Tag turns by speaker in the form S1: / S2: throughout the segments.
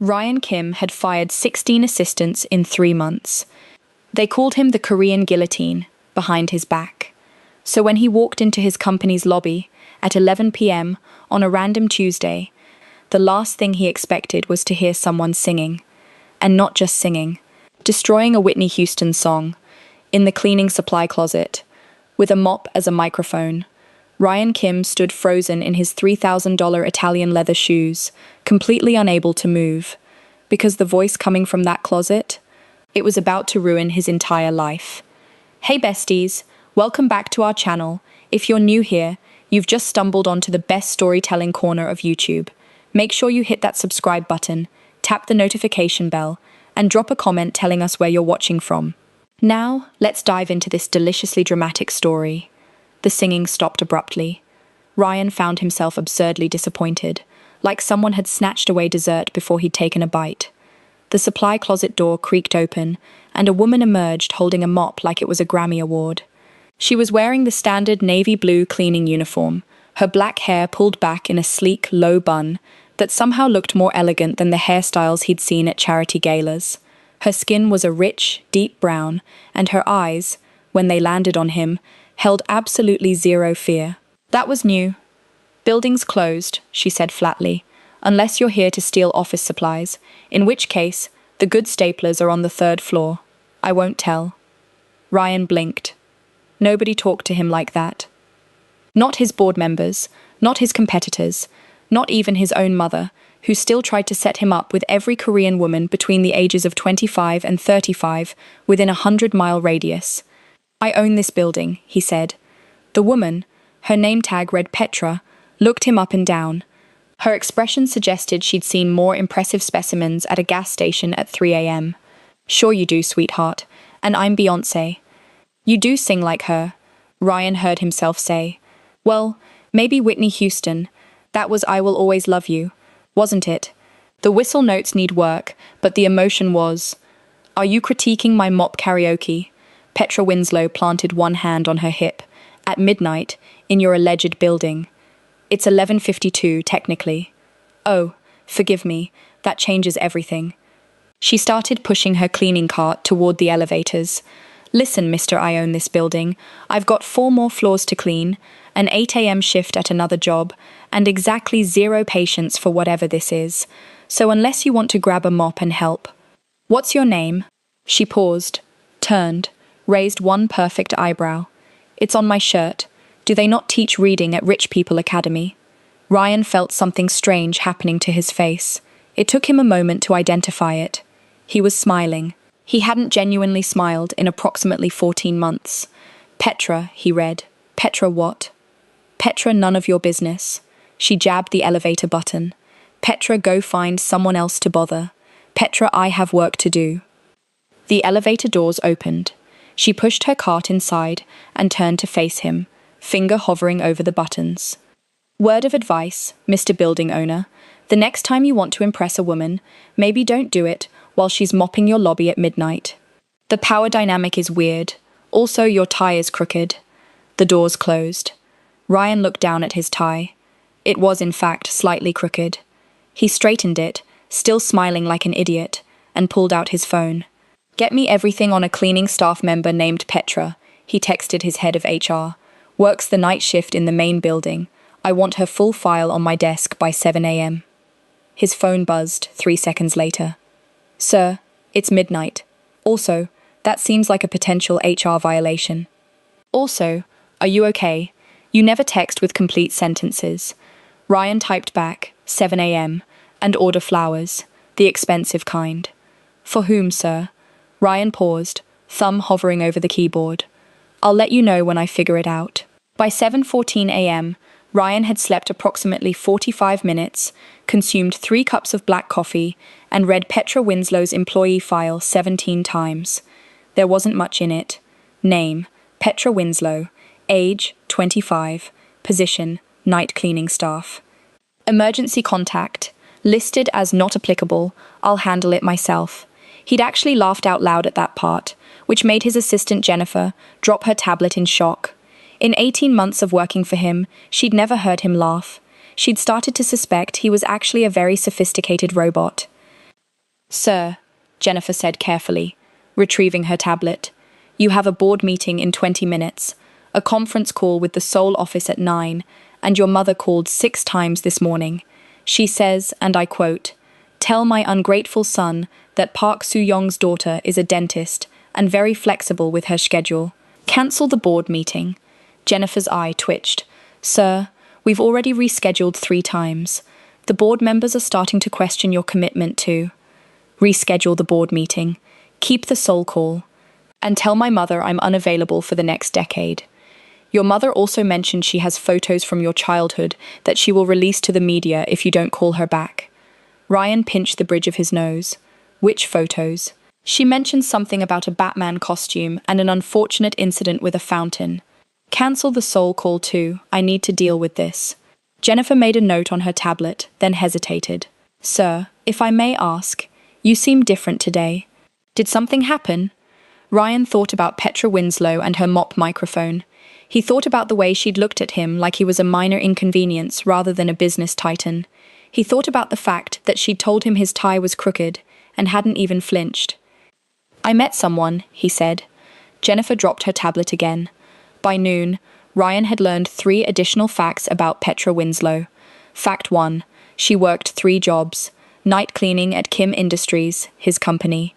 S1: Ryan Kim had fired 16 assistants in 3 months. They called him the Korean guillotine, behind his back. So when he walked into his company's lobby at 11 p.m. on a random Tuesday, the last thing he expected was to hear someone singing. And not just singing, destroying a Whitney Houston song, in the cleaning supply closet, with a mop as a microphone. Ryan Kim stood frozen in his $3,000 Italian leather shoes, completely unable to move, because the voice coming from that closet, it was about to ruin his entire life. Hey besties, welcome back to our channel. If you're new here, you've just stumbled onto the best storytelling corner of YouTube. Make sure you hit that subscribe button, tap the notification bell, and drop a comment telling us where you're watching from. Now, let's dive into this deliciously dramatic story. The singing stopped abruptly. Ryan found himself absurdly disappointed, like someone had snatched away dessert before he'd taken a bite. The supply closet door creaked open, and a woman emerged holding a mop like it was a Grammy Award. She was wearing the standard navy blue cleaning uniform, her black hair pulled back in a sleek, low bun that somehow looked more elegant than the hairstyles he'd seen at charity galas. Her skin was a rich, deep brown, and her eyes, when they landed on him, held absolutely zero fear. That was new. Building's closed, she said flatly, unless you're here to steal office supplies, in which case, the good staplers are on the 3rd floor. I won't tell. Ryan blinked. Nobody talked to him like that. Not his board members, not his competitors, not even his own mother, who still tried to set him up with every Korean woman between the ages of 25 and 35 within a 100-mile radius. I own this building, he said. The woman, her name tag read Petra, looked him up and down. Her expression suggested she'd seen more impressive specimens at a gas station at 3 a.m. Sure you do, sweetheart. And I'm Beyoncé. You do sing like her, Ryan heard himself say. Well, maybe Whitney Houston. That was I Will Always Love You, wasn't it? The whistle notes need work, but the emotion was. Are you critiquing my mop karaoke? Petra Winslow planted one hand on her hip. At midnight, in your alleged building. It's 11:52, technically. Oh, forgive me, that changes everything. She started pushing her cleaning cart toward the elevators. Listen, Mr. I own this building. I've got 4 more floors to clean, an 8 a.m. shift at another job, and exactly 0 patience for whatever this is. So unless you want to grab a mop and help. What's your name? She paused, turned, raised one perfect eyebrow. It's on my shirt. Do they not teach reading at Rich People Academy? Ryan felt something strange happening to his face. It took him a moment to identify it. He was smiling. He hadn't genuinely smiled in approximately 14 months. Petra, he read. Petra what? Petra, none of your business. She jabbed the elevator button. Petra, go find someone else to bother. Petra, I have work to do. The elevator doors opened. She pushed her cart inside and turned to face him, finger hovering over the buttons. Word of advice, Mr. Building Owner. The next time you want to impress a woman, maybe don't do it while she's mopping your lobby at midnight. The power dynamic is weird. Also, your tie is crooked. The doors closed. Ryan looked down at his tie. It was, in fact, slightly crooked. He straightened it, still smiling like an idiot, and pulled out his phone. Get me everything on a cleaning staff member named Petra, he texted his head of HR. Works the night shift in the main building. I want her full file on my desk by 7 a.m. His phone buzzed 3 seconds later. Sir, it's midnight. Also, that seems like a potential HR violation. Also, are you okay? You never text with complete sentences. Ryan typed back, 7 a.m., and order flowers, the expensive kind. For whom, sir? Ryan paused, thumb hovering over the keyboard. I'll let you know when I figure it out. By 7:14 a.m., Ryan had slept approximately 45 minutes, consumed 3 cups of black coffee, and read Petra Winslow's employee file 17 times. There wasn't much in it. Name, Petra Winslow. Age, 25. Position, night cleaning staff. Emergency contact. Listed as not applicable. I'll handle it myself. He'd actually laughed out loud at that part, which made his assistant Jennifer drop her tablet in shock. In 18 months of working for him, she'd never heard him laugh. She'd started to suspect he was actually a very sophisticated robot. Sir, Jennifer said carefully, retrieving her tablet. You have a board meeting in 20 minutes, a conference call with the Seoul office at 9, and your mother called 6 times this morning. She says, and I quote, "Tell my ungrateful son that Park Soo-young's daughter is a dentist and very flexible with her schedule. Cancel the board meeting." Jennifer's eye twitched. Sir, we've already rescheduled 3 times. The board members are starting to question your commitment to. Reschedule the board meeting. Keep the Seoul call. And tell my mother I'm unavailable for the next decade. Your mother also mentioned she has photos from your childhood that she will release to the media if you don't call her back. Ryan pinched the bridge of his nose. Which photos? She mentioned something about a Batman costume and an unfortunate incident with a fountain. Cancel the Seoul call too. I need to deal with this. Jennifer made a note on her tablet, then hesitated. Sir, if I may ask, you seem different today. Did something happen? Ryan thought about Petra Winslow and her mop microphone. He thought about the way she'd looked at him like he was a minor inconvenience rather than a business titan. He thought about the fact that she'd told him his tie was crooked and hadn't even flinched. I met someone, he said. Jennifer dropped her tablet again. By noon, Ryan had learned 3 additional facts about Petra Winslow. Fact 1. She worked 3 jobs. Night cleaning at Kim Industries, his company.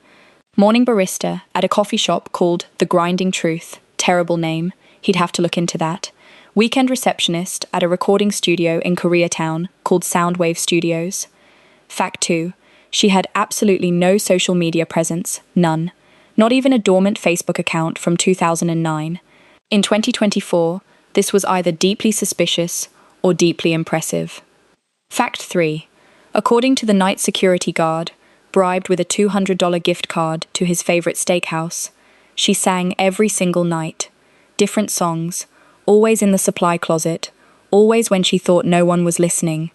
S1: Morning barista at a coffee shop called The Grinding Truth. Terrible name. He'd have to look into that. Weekend receptionist at a recording studio in Koreatown called Soundwave Studios. Fact 2. She had absolutely no social media presence, none. Not even a dormant Facebook account from 2009. In 2024, this was either deeply suspicious or deeply impressive. Fact 3. According to the night security guard, bribed with a $200 gift card to his favorite steakhouse, she sang every single night. Different songs, always in the supply closet, always when she thought no one was listening.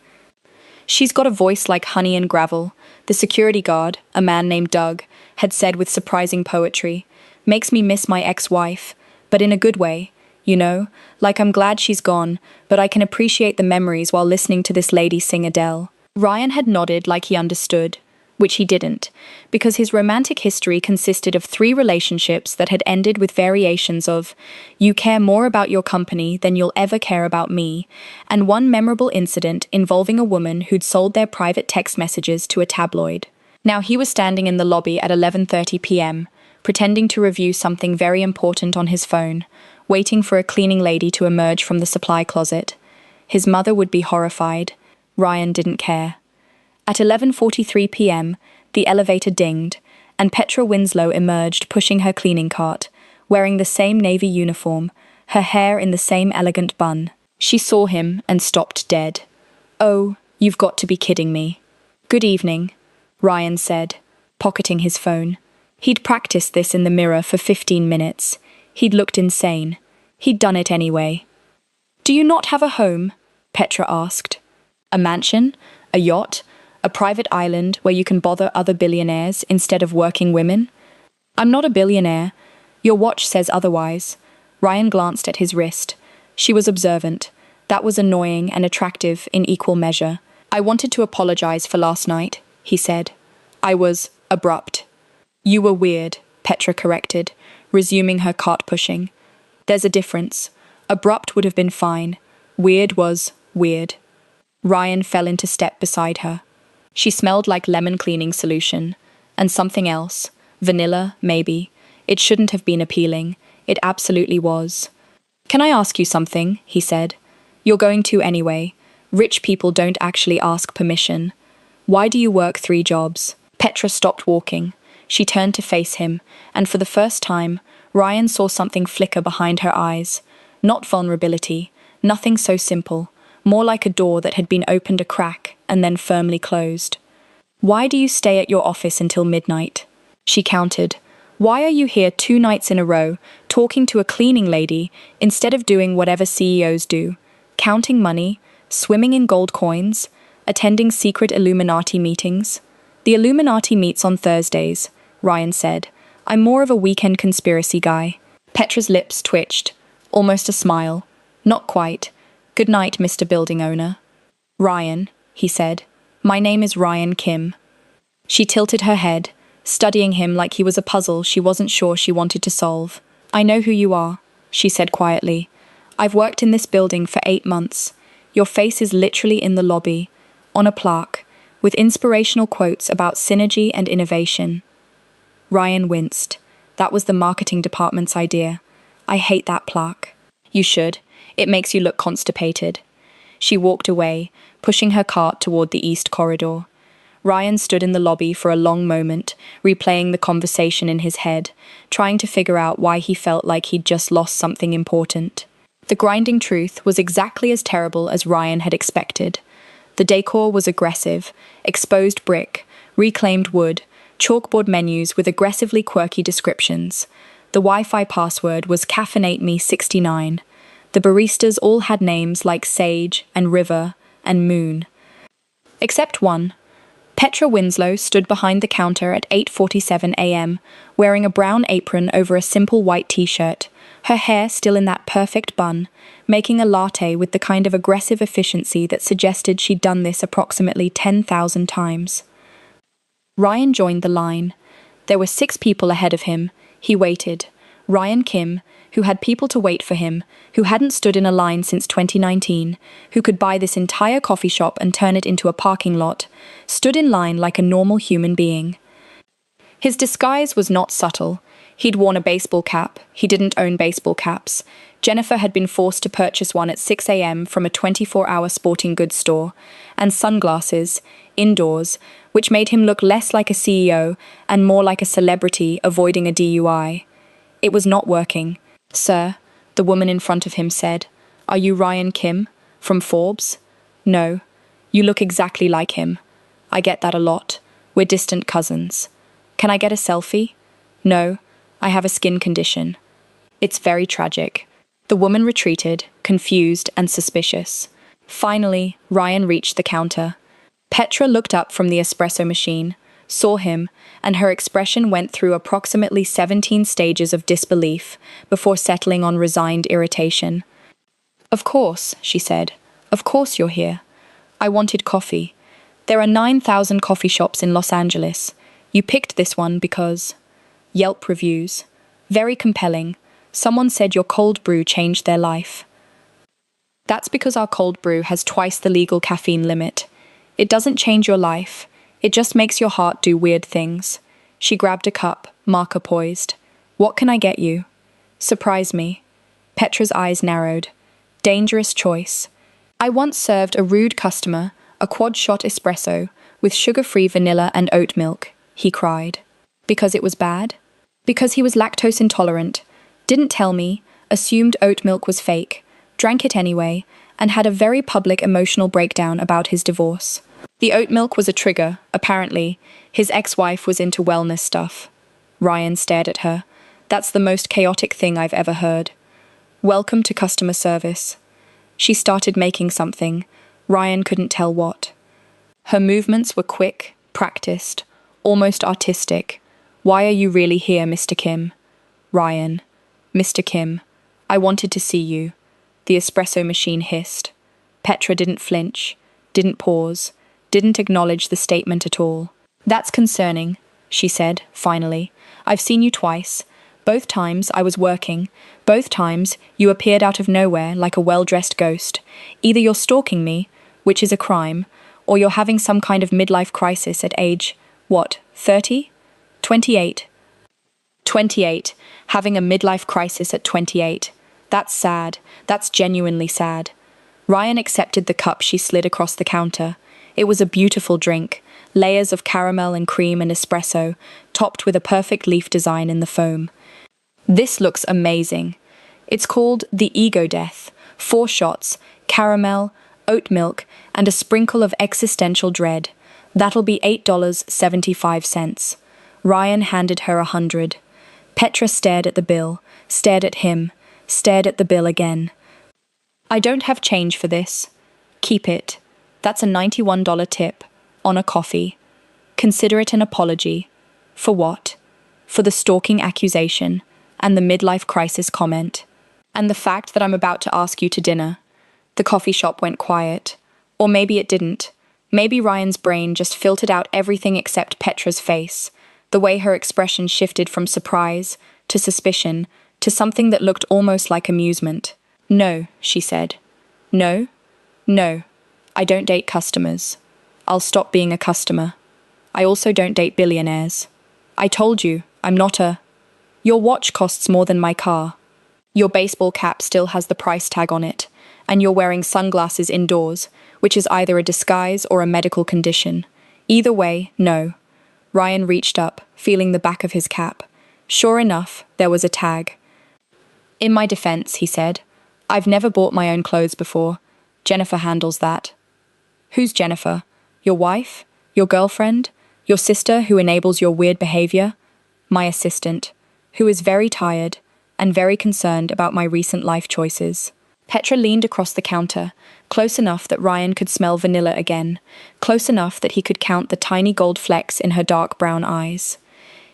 S1: She's got a voice like honey and gravel, the security guard, a man named Doug, had said with surprising poetry. Makes me miss my ex-wife, but in a good way, you know, like I'm glad she's gone, but I can appreciate the memories while listening to this lady sing Adele. Ryan had nodded like he understood, which he didn't, because his romantic history consisted of 3 relationships that had ended with variations of, "You care more about your company than you'll ever care about me," and 1 memorable incident involving a woman who'd sold their private text messages to a tabloid. Now he was standing in the lobby at 11:30 p.m., pretending to review something very important on his phone, waiting for a cleaning lady to emerge from the supply closet. His mother would be horrified. Ryan didn't care. At 11:43 p.m., the elevator dinged, and Petra Winslow emerged pushing her cleaning cart, wearing the same navy uniform, her hair in the same elegant bun. She saw him and stopped dead. "Oh, you've got to be kidding me." "Good evening," Ryan said, pocketing his phone. He'd practiced this in the mirror for 15 minutes. He'd looked insane. He'd done it anyway. "Do you not have a home?" Petra asked. "A mansion? A yacht? A private island where you can bother other billionaires instead of working women?" "I'm not a billionaire. Your watch says otherwise." Ryan glanced at his wrist. She was observant. That was annoying and attractive in equal measure. "I wanted to apologize for last night," he said. "I was abrupt." "You were weird," Petra corrected, resuming her cart pushing. "There's a difference. Abrupt would have been fine. Weird was weird." Ryan fell into step beside her. She smelled like lemon cleaning solution. And something else. Vanilla, maybe. It shouldn't have been appealing. It absolutely was. "Can I ask you something?" he said. "You're going to anyway. Rich people don't actually ask permission. Why do you work 3 jobs?" Petra stopped walking. She turned to face him, and for the first time, Ryan saw something flicker behind her eyes. Not vulnerability, nothing so simple, more like a door that had been opened a crack and then firmly closed. "Why do you stay at your office until midnight?" She countered. "Why are you here 2 nights in a row, talking to a cleaning lady, instead of doing whatever CEOs do? Counting money, swimming in gold coins, attending secret Illuminati meetings?" "The Illuminati meets on Thursdays," Ryan said. "I'm more of a weekend conspiracy guy." Petra's lips twitched. Almost a smile. Not quite. "Good night, Mr. Building Owner." "Ryan," he said. "My name is Ryan Kim." She tilted her head, studying him like he was a puzzle she wasn't sure she wanted to solve. "I know who you are," she said quietly. "I've worked in this building for 8 months. Your face is literally in the lobby, on a plaque, with inspirational quotes about synergy and innovation." Ryan winced. That was the marketing department's idea. "I hate that plaque." "You should. It makes you look constipated." She walked away, pushing her cart toward the east corridor. Ryan stood in the lobby for a long moment, replaying the conversation in his head, trying to figure out why he felt like he'd just lost something important. The grinding truth was exactly as terrible as Ryan had expected. The decor was aggressive: exposed brick, reclaimed wood, chalkboard menus with aggressively quirky descriptions. The Wi-Fi password was caffeinateme69. The baristas all had names like Sage and River and Moon. Except one. Petra Winslow stood behind the counter at 8:47 a.m., wearing a brown apron over a simple white t-shirt, her hair still in that perfect bun, making a latte with the kind of aggressive efficiency that suggested she'd done this approximately 10,000 times. Ryan joined the line. There were 6 people ahead of him. He waited. Ryan Kim, who had people to wait for him, who hadn't stood in a line since 2019, who could buy this entire coffee shop and turn it into a parking lot, stood in line like a normal human being. His disguise was not subtle. He'd worn a baseball cap. He didn't own baseball caps. Jennifer had been forced to purchase one at 6 a.m. from a 24-hour sporting goods store, and sunglasses, indoors, which made him look less like a CEO and more like a celebrity avoiding a DUI. It was not working. "Sir," the woman in front of him said, "are you Ryan Kim, from Forbes?" "No. You look exactly like him." "I get that a lot. We're distant cousins." "Can I get a selfie?" "No. I have a skin condition." "It's very tragic." The woman retreated, confused and suspicious. Finally, Ryan reached the counter. Petra looked up from the espresso machine, saw him, and her expression went through approximately 17 stages of disbelief before settling on resigned irritation. "Of course," she said. "Of course you're here. I wanted coffee. There are 9,000 coffee shops in Los Angeles. You picked this one because..." Yelp reviews. "Very compelling. Someone said your cold brew changed their life." "That's because our cold brew has twice the legal caffeine limit. It doesn't change your life. It just makes your heart do weird things." She grabbed a cup, marker poised. "What can I get you?" "Surprise me." Petra's eyes narrowed. "Dangerous choice." "I once served a rude customer a quad-shot espresso with sugar-free vanilla and oat milk," he cried. "Because it was bad?" "Because he was lactose intolerant. Didn't tell me, assumed oat milk was fake, drank it anyway, and had a very public emotional breakdown about his divorce. The oat milk was a trigger, apparently. His ex-wife was into wellness stuff." Ryan stared at her. "That's the most chaotic thing I've ever heard." "Welcome to customer service." She started making something. Ryan couldn't tell what. Her movements were quick, practiced, almost artistic. "Why are you really here, Mr. Kim?" "Ryan." "Mr. Kim, I wanted to see you." The espresso machine hissed. Petra didn't flinch, didn't pause, didn't acknowledge the statement at all. "That's concerning," she said, finally. "I've seen you twice. Both times I was working. Both times you appeared out of nowhere like a well-dressed ghost. Either you're stalking me, which is a crime, or you're having some kind of midlife crisis at age, what, 30? 28. 28. Having a midlife crisis at 28. That's sad. That's genuinely sad." Ryan accepted the cup she slid across the counter. It was a beautiful drink, layers of caramel and cream and espresso, topped with a perfect leaf design in the foam. "This looks amazing. It's called the Ego Death. 4 shots, caramel, oat milk, and a sprinkle of existential dread. That'll be $8.75. Ryan handed her 100. Petra stared at the bill, stared at him, stared at the bill again. "I don't have change for this." "Keep it. That's a $91 tip. On a coffee. Consider it an apology." "For what?" "For the stalking accusation, and the midlife crisis comment, and the fact that I'm about to ask you to dinner." The coffee shop went quiet. Or maybe it didn't. Maybe Ryan's brain just filtered out everything except Petra's face, the way her expression shifted from surprise to suspicion to something that looked almost like amusement. "No," she said. "No? No. I don't date customers. I'll stop being a customer. I also don't date billionaires. I told you, I'm not a... Your watch costs more than my car. Your baseball cap still has the price tag on it, and you're wearing sunglasses indoors, which is either a disguise or a medical condition. Either way, no." Ryan reached up, feeling the back of his cap. Sure enough, there was a tag. "In my defense," he said, "I've never bought my own clothes before. Jennifer handles that." "Who's Jennifer? Your wife? Your girlfriend? Your sister who enables your weird behavior?" "My assistant, who is very tired and very concerned about my recent life choices." Petra leaned across the counter, close enough that Ryan could smell vanilla again, close enough that he could count the tiny gold flecks in her dark brown eyes.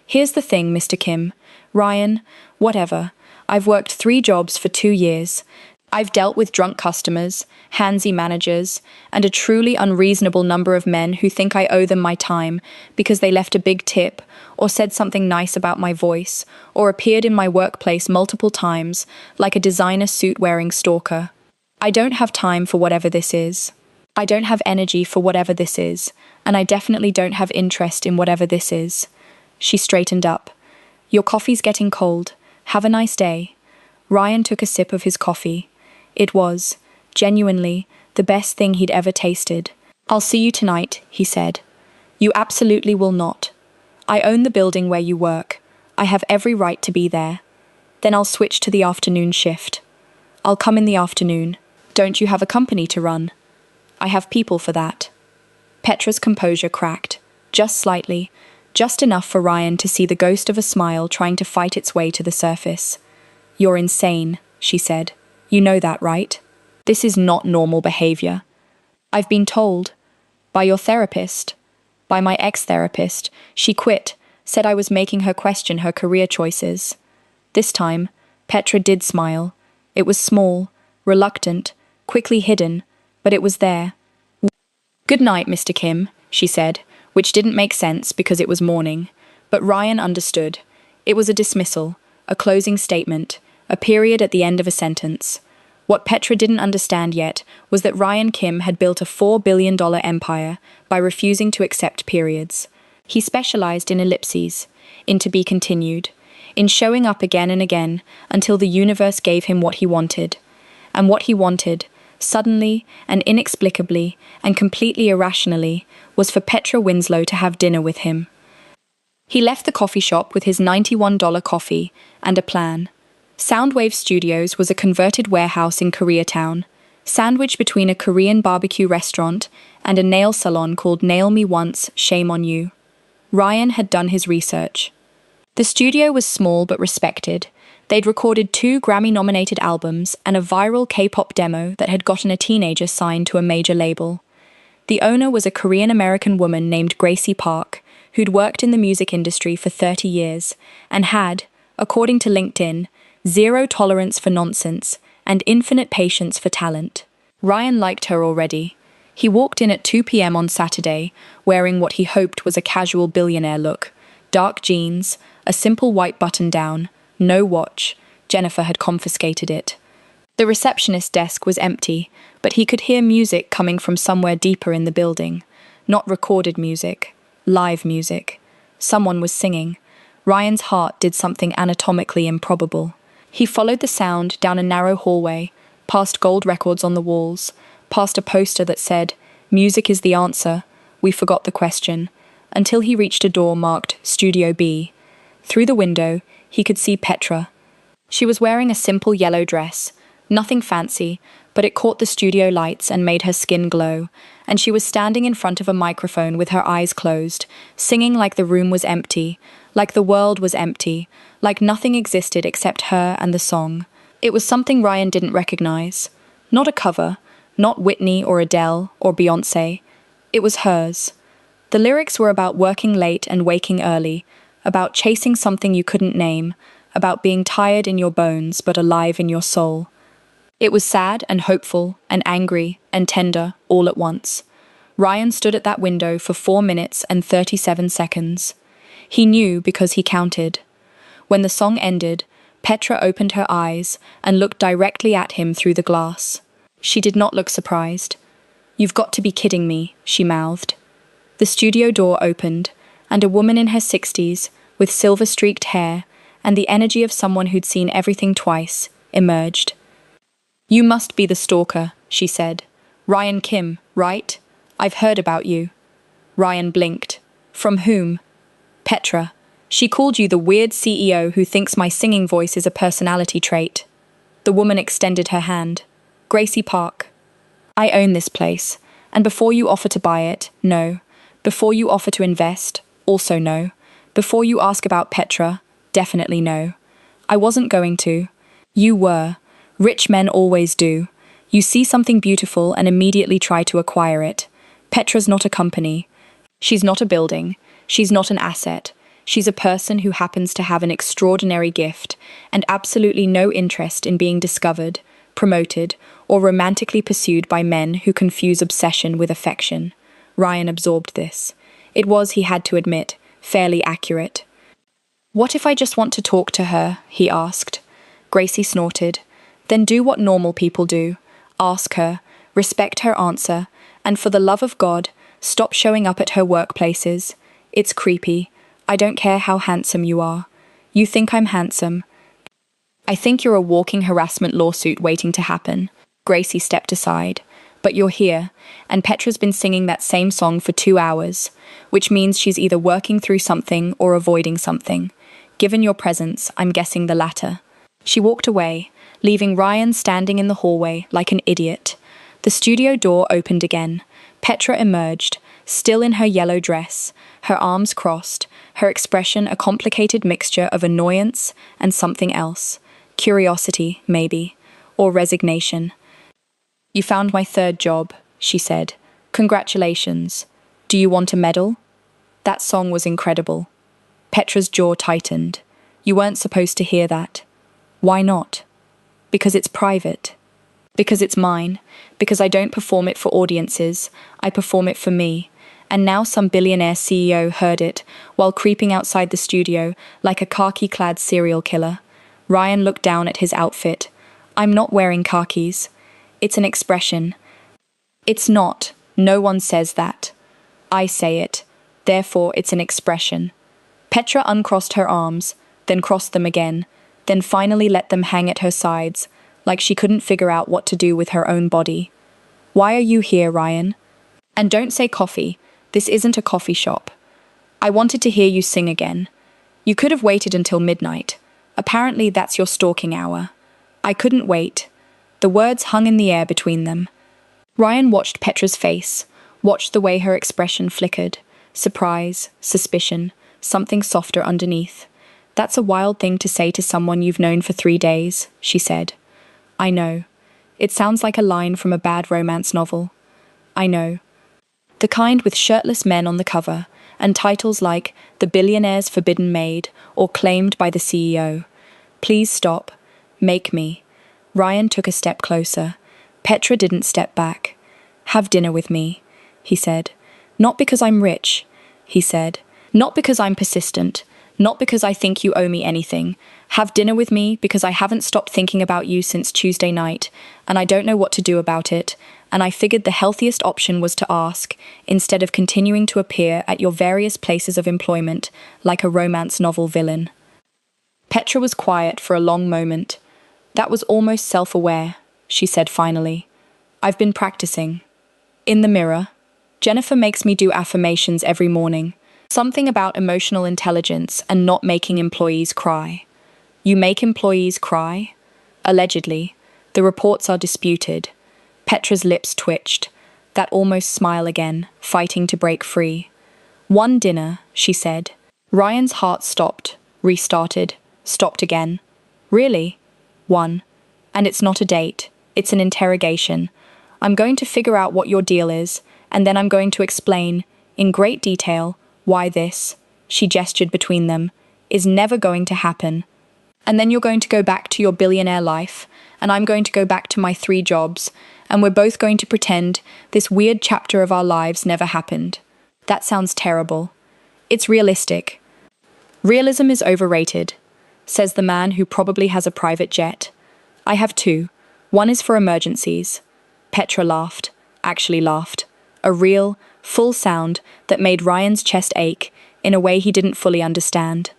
S1: "Here's the thing, Mr. Kim. Ryan, whatever. I've worked 3 jobs for 2 years. I've dealt with drunk customers, handsy managers, and a truly unreasonable number of men who think I owe them my time because they left a big tip, or said something nice about my voice, or appeared in my workplace multiple times, like a designer suit-wearing stalker. I don't have time for whatever this is. I don't have energy for whatever this is, and I definitely don't have interest in whatever this is." She straightened up. "Your coffee's getting cold. Have a nice day." Ryan took a sip of his coffee. It was, genuinely, the best thing he'd ever tasted. "I'll see you tonight," he said. "You absolutely will not. I own the building where you work. I have every right to be there. Then I'll switch to the afternoon shift. I'll come in the afternoon. Don't you have a company to run?" "I have people for that." Petra's composure cracked, just slightly, just enough for Ryan to see the ghost of a smile trying to fight its way to the surface. "You're insane," she said. "You know that, right? This is not normal behavior. I've been told, by your therapist, by my ex-therapist, she quit, said I was making her question her career choices." This time, Petra did smile. It was small, reluctant, quickly hidden, but it was there. "Good night, Mr. Kim," she said, which didn't make sense because it was morning. But Ryan understood. It was a dismissal, a closing statement, a period at the end of a sentence. What Petra didn't understand yet was that Ryan Kim had built a $4 billion empire by refusing to accept periods. He specialized in ellipses, in to be continued, in showing up again and again until the universe gave him what he wanted. And what he wanted, suddenly and inexplicably and completely irrationally, was for Petra Winslow to have dinner with him. He left the coffee shop with his $91 coffee and a plan. Soundwave Studios was a converted warehouse in Koreatown, sandwiched between a Korean barbecue restaurant and a nail salon called Nail Me Once, Shame on You. Ryan had done his research. The studio was small but respected. They'd recorded 2 Grammy-nominated albums and a viral K-pop demo that had gotten a teenager signed to a major label. The owner was a Korean-American woman named Gracie Park, who'd worked in the music industry for 30 years and had, according to LinkedIn, 0 tolerance for nonsense and infinite patience for talent. Ryan liked her already. He walked in at 2 p.m. on Saturday, wearing what he hoped was a casual billionaire look. Dark jeans, a simple white button-down, no watch. Jennifer had confiscated it. The receptionist's desk was empty, but he could hear music coming from somewhere deeper in the building. Not recorded music, live music. Someone was singing. Ryan's heart did something anatomically improbable. He followed the sound down a narrow hallway, past gold records on the walls, past a poster that said, "Music is the answer, we forgot the question," until he reached a door marked Studio B. Through the window, he could see Petra. She was wearing a simple yellow dress, nothing fancy, but it caught the studio lights and made her skin glow, and she was standing in front of a microphone with her eyes closed, singing like the room was empty, like the world was empty, like nothing existed except her and the song. It was something Ryan didn't recognize. Not a cover, not Whitney or Adele or Beyoncé. It was hers. The lyrics were about working late and waking early, about chasing something you couldn't name, about being tired in your bones but alive in your soul. It was sad and hopeful and angry and tender all at once. Ryan stood at that window for 4 minutes and 37 seconds. He knew because he counted. When the song ended, Petra opened her eyes and looked directly at him through the glass. She did not look surprised. "You've got to be kidding me," she mouthed. The studio door opened, and a woman in her 60s, with silver-streaked hair and the energy of someone who'd seen everything twice, emerged. "You must be the stalker," she said. "Ryan Kim, right? I've heard about you." Ryan blinked. "From whom?" "Petra. She called you the weird CEO who thinks my singing voice is a personality trait." The woman extended her hand. "Gracie Park. I own this place, and before you offer to buy it, no. Before you offer to invest, also no. Before you ask about Petra, definitely no. I wasn't going to. You were. Rich men always do. You see something beautiful and immediately try to acquire it. Petra's not a company. She's not a building. She's not an asset. She's a person who happens to have an extraordinary gift and absolutely no interest in being discovered, promoted, or romantically pursued by men who confuse obsession with affection." Ryan absorbed this. It was, he had to admit, fairly accurate. "What if I just want to talk to her?" he asked. Gracie snorted. "Then do what normal people do. Ask her, respect her answer, and for the love of God, stop showing up at her workplaces. It's creepy. I don't care how handsome you are. You think I'm handsome. I think you're a walking harassment lawsuit waiting to happen." Gracie stepped aside. "But you're here, and Petra's been singing that same song for 2 hours, which means she's either working through something or avoiding something. Given your presence, I'm guessing the latter." She walked away, leaving Ryan standing in the hallway like an idiot. The studio door opened again. Petra emerged, still in her yellow dress, her arms crossed, her expression a complicated mixture of annoyance and something else. Curiosity, maybe, or resignation. "You found my third job," she said. "Congratulations. Do you want a medal?" That song was incredible. Petra's jaw tightened. "You weren't supposed to hear that." "Why not?" "Because it's private. Because it's mine. Because I don't perform it for audiences. I perform it for me." And now some billionaire CEO heard it while creeping outside the studio like a khaki-clad serial killer. Ryan looked down at his outfit. "I'm not wearing khakis. It's an expression." "It's not. No one says that. I say it. Therefore, it's an expression." Petra uncrossed her arms, then crossed them again, then finally let them hang at her sides, like she couldn't figure out what to do with her own body. "Why are you here, Ryan? And don't say coffee. This isn't a coffee shop. I wanted to hear you sing again. You could have waited until midnight. Apparently that's your stalking hour." "I couldn't wait." The words hung in the air between them. Ryan watched Petra's face, watched the way her expression flickered. Surprise, suspicion, something softer underneath. "That's a wild thing to say to someone you've known for 3 days," she said. "I know. It sounds like a line from a bad romance novel." "I know. The kind with shirtless men on the cover, and titles like The Billionaire's Forbidden Maid or Claimed by the CEO. Please stop. Make me." Ryan took a step closer. Petra didn't step back. "Have dinner with me," he said. "Not because I'm rich," he said. "Not because I'm persistent. Not because I think you owe me anything. Have dinner with me because I haven't stopped thinking about you since Tuesday night, and I don't know what to do about it, and I figured the healthiest option was to ask, instead of continuing to appear at your various places of employment like a romance novel villain." Petra was quiet for a long moment. "That was almost self-aware," she said finally. "I've been practicing. In the mirror. Jennifer makes me do affirmations every morning. Something about emotional intelligence and not making employees cry." "You make employees cry?" "Allegedly. The reports are disputed." Petra's lips twitched. That almost smile again, fighting to break free. "One dinner," she said. Ryan's heart stopped, restarted, stopped again. "Really?" "One. And it's not a date. It's an interrogation. I'm going to figure out what your deal is, and then I'm going to explain, in great detail, why this," she gestured between them, "is never going to happen. And then you're going to go back to your billionaire life, and I'm going to go back to my 3 jobs, and we're both going to pretend this weird chapter of our lives never happened. That sounds terrible. It's realistic. Realism is overrated, says the man who probably has a private jet. I have 2. One is for emergencies. Petra laughed, actually laughed. A real, full sound that made Ryan's chest ache in a way he didn't fully understand.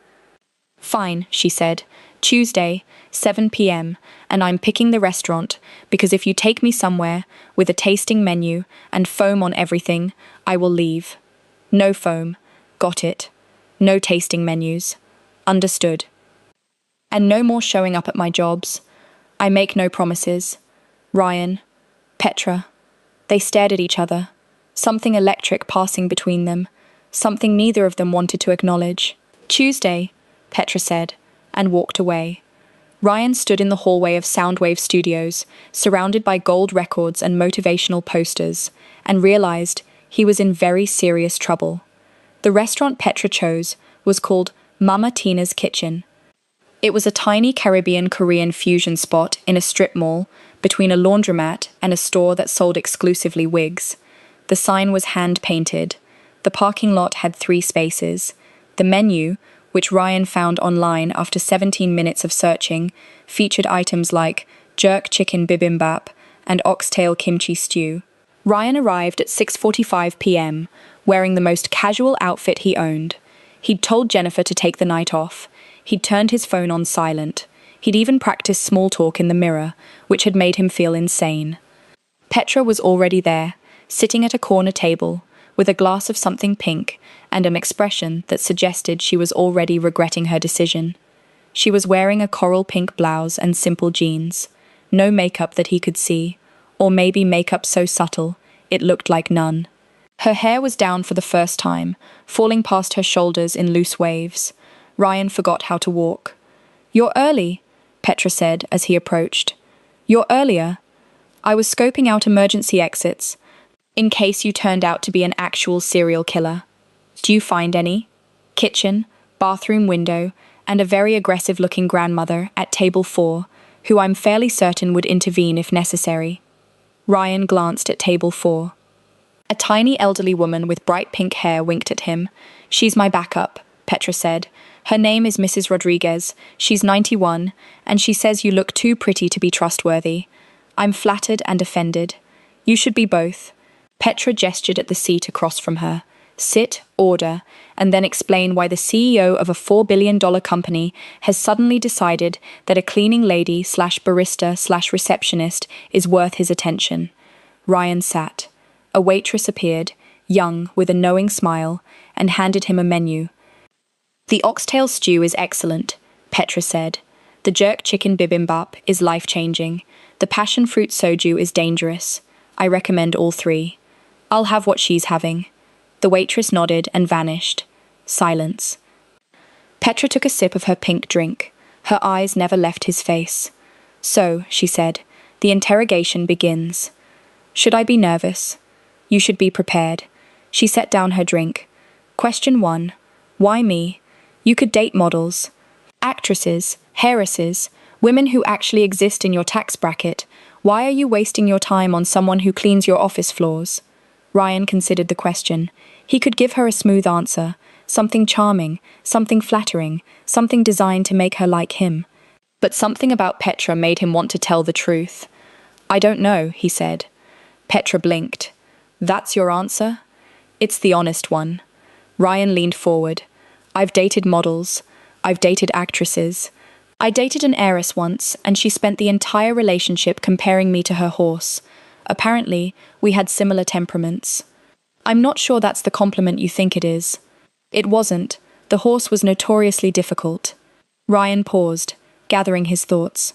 S1: Fine, she said. Tuesday, 7 p.m., and I'm picking the restaurant because if you take me somewhere with a tasting menu and foam on everything, I will leave. No foam. Got it. No tasting menus. Understood. And no more showing up at my jobs. I make no promises. Ryan. Petra. They stared at each other. Something electric passing between them. Something neither of them wanted to acknowledge. Tuesday, Petra said, and walked away. Ryan stood in the hallway of Soundwave Studios, surrounded by gold records and motivational posters, and realized he was in very serious trouble. The restaurant Petra chose was called Mama Tina's Kitchen. It was a tiny Caribbean-Korean fusion spot in a strip mall between a laundromat and a store that sold exclusively wigs. The sign was hand-painted. The parking lot had 3 spaces. The menu, which Ryan found online after 17 minutes of searching, featured items like jerk chicken bibimbap and oxtail kimchi stew. Ryan arrived at 6:45 p.m., wearing the most casual outfit he owned. He'd told Jennifer to take the night off. He'd turned his phone on silent. He'd even practiced small talk in the mirror, which had made him feel insane. Petra was already there, sitting at a corner table, with a glass of something pink and an expression that suggested she was already regretting her decision. She was wearing a coral pink blouse and simple jeans. No makeup that he could see, or maybe makeup so subtle it looked like none. Her hair was down for the first time, falling past her shoulders in loose waves. Ryan forgot how to walk. "You're early," Petra said as he approached. "You're earlier. I was scoping out emergency exits, in case you turned out to be an actual serial killer. Do you find any?" Kitchen, bathroom window, and a very aggressive-looking grandmother at table 4, who I'm fairly certain would intervene if necessary. Ryan glanced at table 4. A tiny elderly woman with bright pink hair winked at him. "She's my backup," Petra said. "Her name is Mrs. Rodriguez. She's 91, and she says you look too pretty to be trustworthy. I'm flattered and offended. You should be both." Petra gestured at the seat across from her. "Sit, order, and then explain why the CEO of a $4 billion company has suddenly decided that a cleaning lady / barista / receptionist is worth his attention." Ryan sat. A waitress appeared, young, with a knowing smile, and handed him a menu. "The oxtail stew is excellent," Petra said. "The jerk chicken bibimbap is life-changing. The passion fruit soju is dangerous. I recommend all 3. I'll have what she's having." The waitress nodded and vanished. Silence. Petra took a sip of her pink drink. Her eyes never left his face. "So," she said, "the interrogation begins. Should I be nervous?" "You should be prepared." She set down her drink. "Question 1. Why me? You could date models, actresses, heiresses, women who actually exist in your tax bracket. Why are you wasting your time on someone who cleans your office floors?" Ryan considered the question. He could give her a smooth answer, something charming, something flattering, something designed to make her like him. But something about Petra made him want to tell the truth. "I don't know," he said. Petra blinked. "That's your answer?" "It's the honest one." Ryan leaned forward. "I've dated models. I've dated actresses. I dated an heiress once, and she spent the entire relationship comparing me to her horse. Apparently, we had similar temperaments. I'm not sure that's the compliment you think it is." It wasn't. The horse was notoriously difficult. Ryan paused, gathering his thoughts.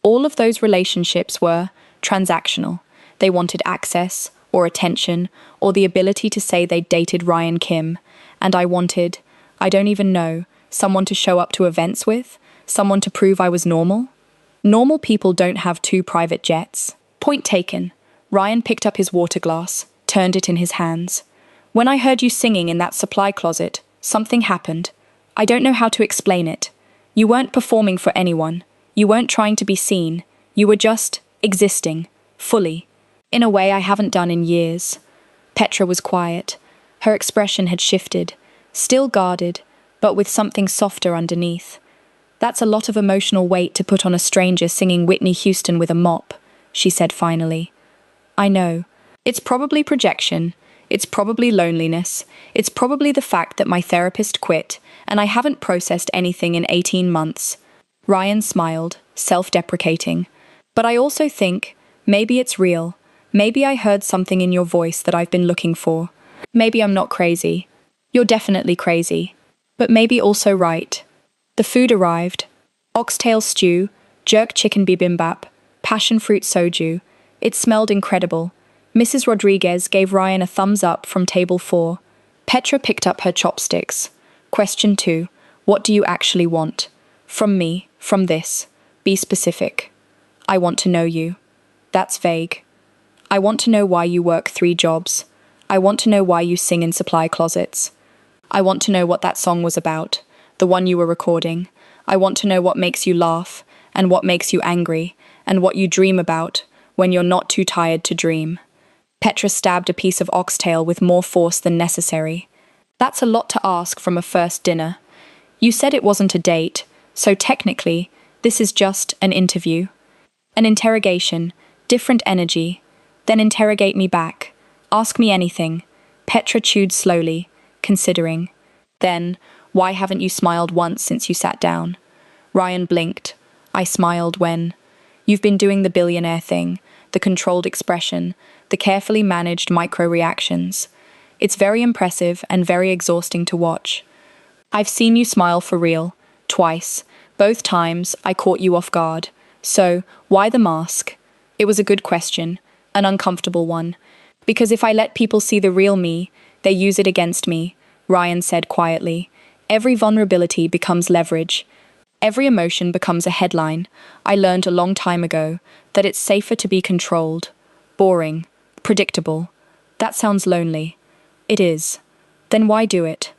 S1: All of those relationships were transactional. They wanted access, or attention, or the ability to say they dated Ryan Kim. And I wanted, I don't even know, someone to show up to events with? Someone to prove I was normal? Normal people don't have 2 private jets. Point taken. Ryan picked up his water glass, turned it in his hands. "When I heard you singing in that supply closet, something happened. I don't know how to explain it. You weren't performing for anyone. You weren't trying to be seen. You were just existing, fully, in a way I haven't done in years. Petra was quiet. Her expression had shifted, still guarded, but with something softer underneath. That's a lot of emotional weight to put on a stranger singing Whitney Houston with a mop, she said finally. I know. It's probably projection. It's probably loneliness. It's probably the fact that my therapist quit, and I haven't processed anything in 18 months. Ryan smiled, self-deprecating. But I also think, maybe it's real. Maybe I heard something in your voice that I've been looking for. Maybe I'm not crazy. You're definitely crazy. But maybe also right. The food arrived. Oxtail stew, jerk chicken bibimbap, passion fruit soju. It smelled incredible. Mrs. Rodriguez gave Ryan a thumbs up from table 4. Petra picked up her chopsticks. Question 2. What do you actually want? From me, from this. Be specific. I want to know you. That's vague. I want to know why you work 3 jobs. I want to know why you sing in supply closets. I want to know what that song was about, the one you were recording. I want to know what makes you laugh, and what makes you angry, and what you dream about when you're not too tired to dream. Petra stabbed a piece of oxtail with more force than necessary. That's a lot to ask from a first dinner. You said it wasn't a date, so technically, this is just an interview. An interrogation, different energy. Then interrogate me back. Ask me anything. Petra chewed slowly, considering. Then, why haven't you smiled once since you sat down? Ryan blinked. I smiled when. You've been doing the billionaire thing, the controlled expression, the carefully managed micro-reactions. It's very impressive and very exhausting to watch. I've seen you smile for real, twice. Both times, I caught you off guard. So, why the mask? It was a good question, an uncomfortable one. Because if I let people see the real me, they use it against me, Ryan said quietly. Every vulnerability becomes leverage. Every emotion becomes a headline. I learned a long time ago that it's safer to be controlled, boring, predictable. That sounds lonely. It is. Then why do it?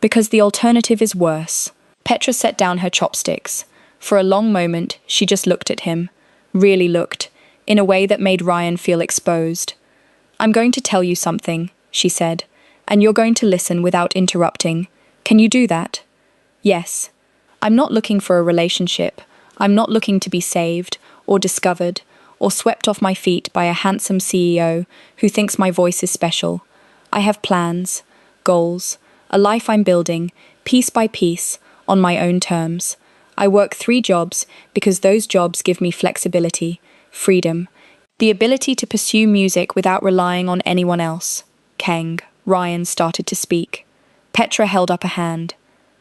S1: Because the alternative is worse. Petra set down her chopsticks. For a long moment, she just looked at him. Really looked, in a way that made Ryan feel exposed. I'm going to tell you something, she said, and you're going to listen without interrupting. Can you do that? Yes. I'm not looking for a relationship. I'm not looking to be saved, or discovered, or swept off my feet by a handsome CEO who thinks my voice is special. I have plans, goals, a life I'm building, piece by piece, on my own terms. I work 3 jobs because those jobs give me flexibility, freedom, the ability to pursue music without relying on anyone else. Kang, Ryan started to speak. Petra held up a hand.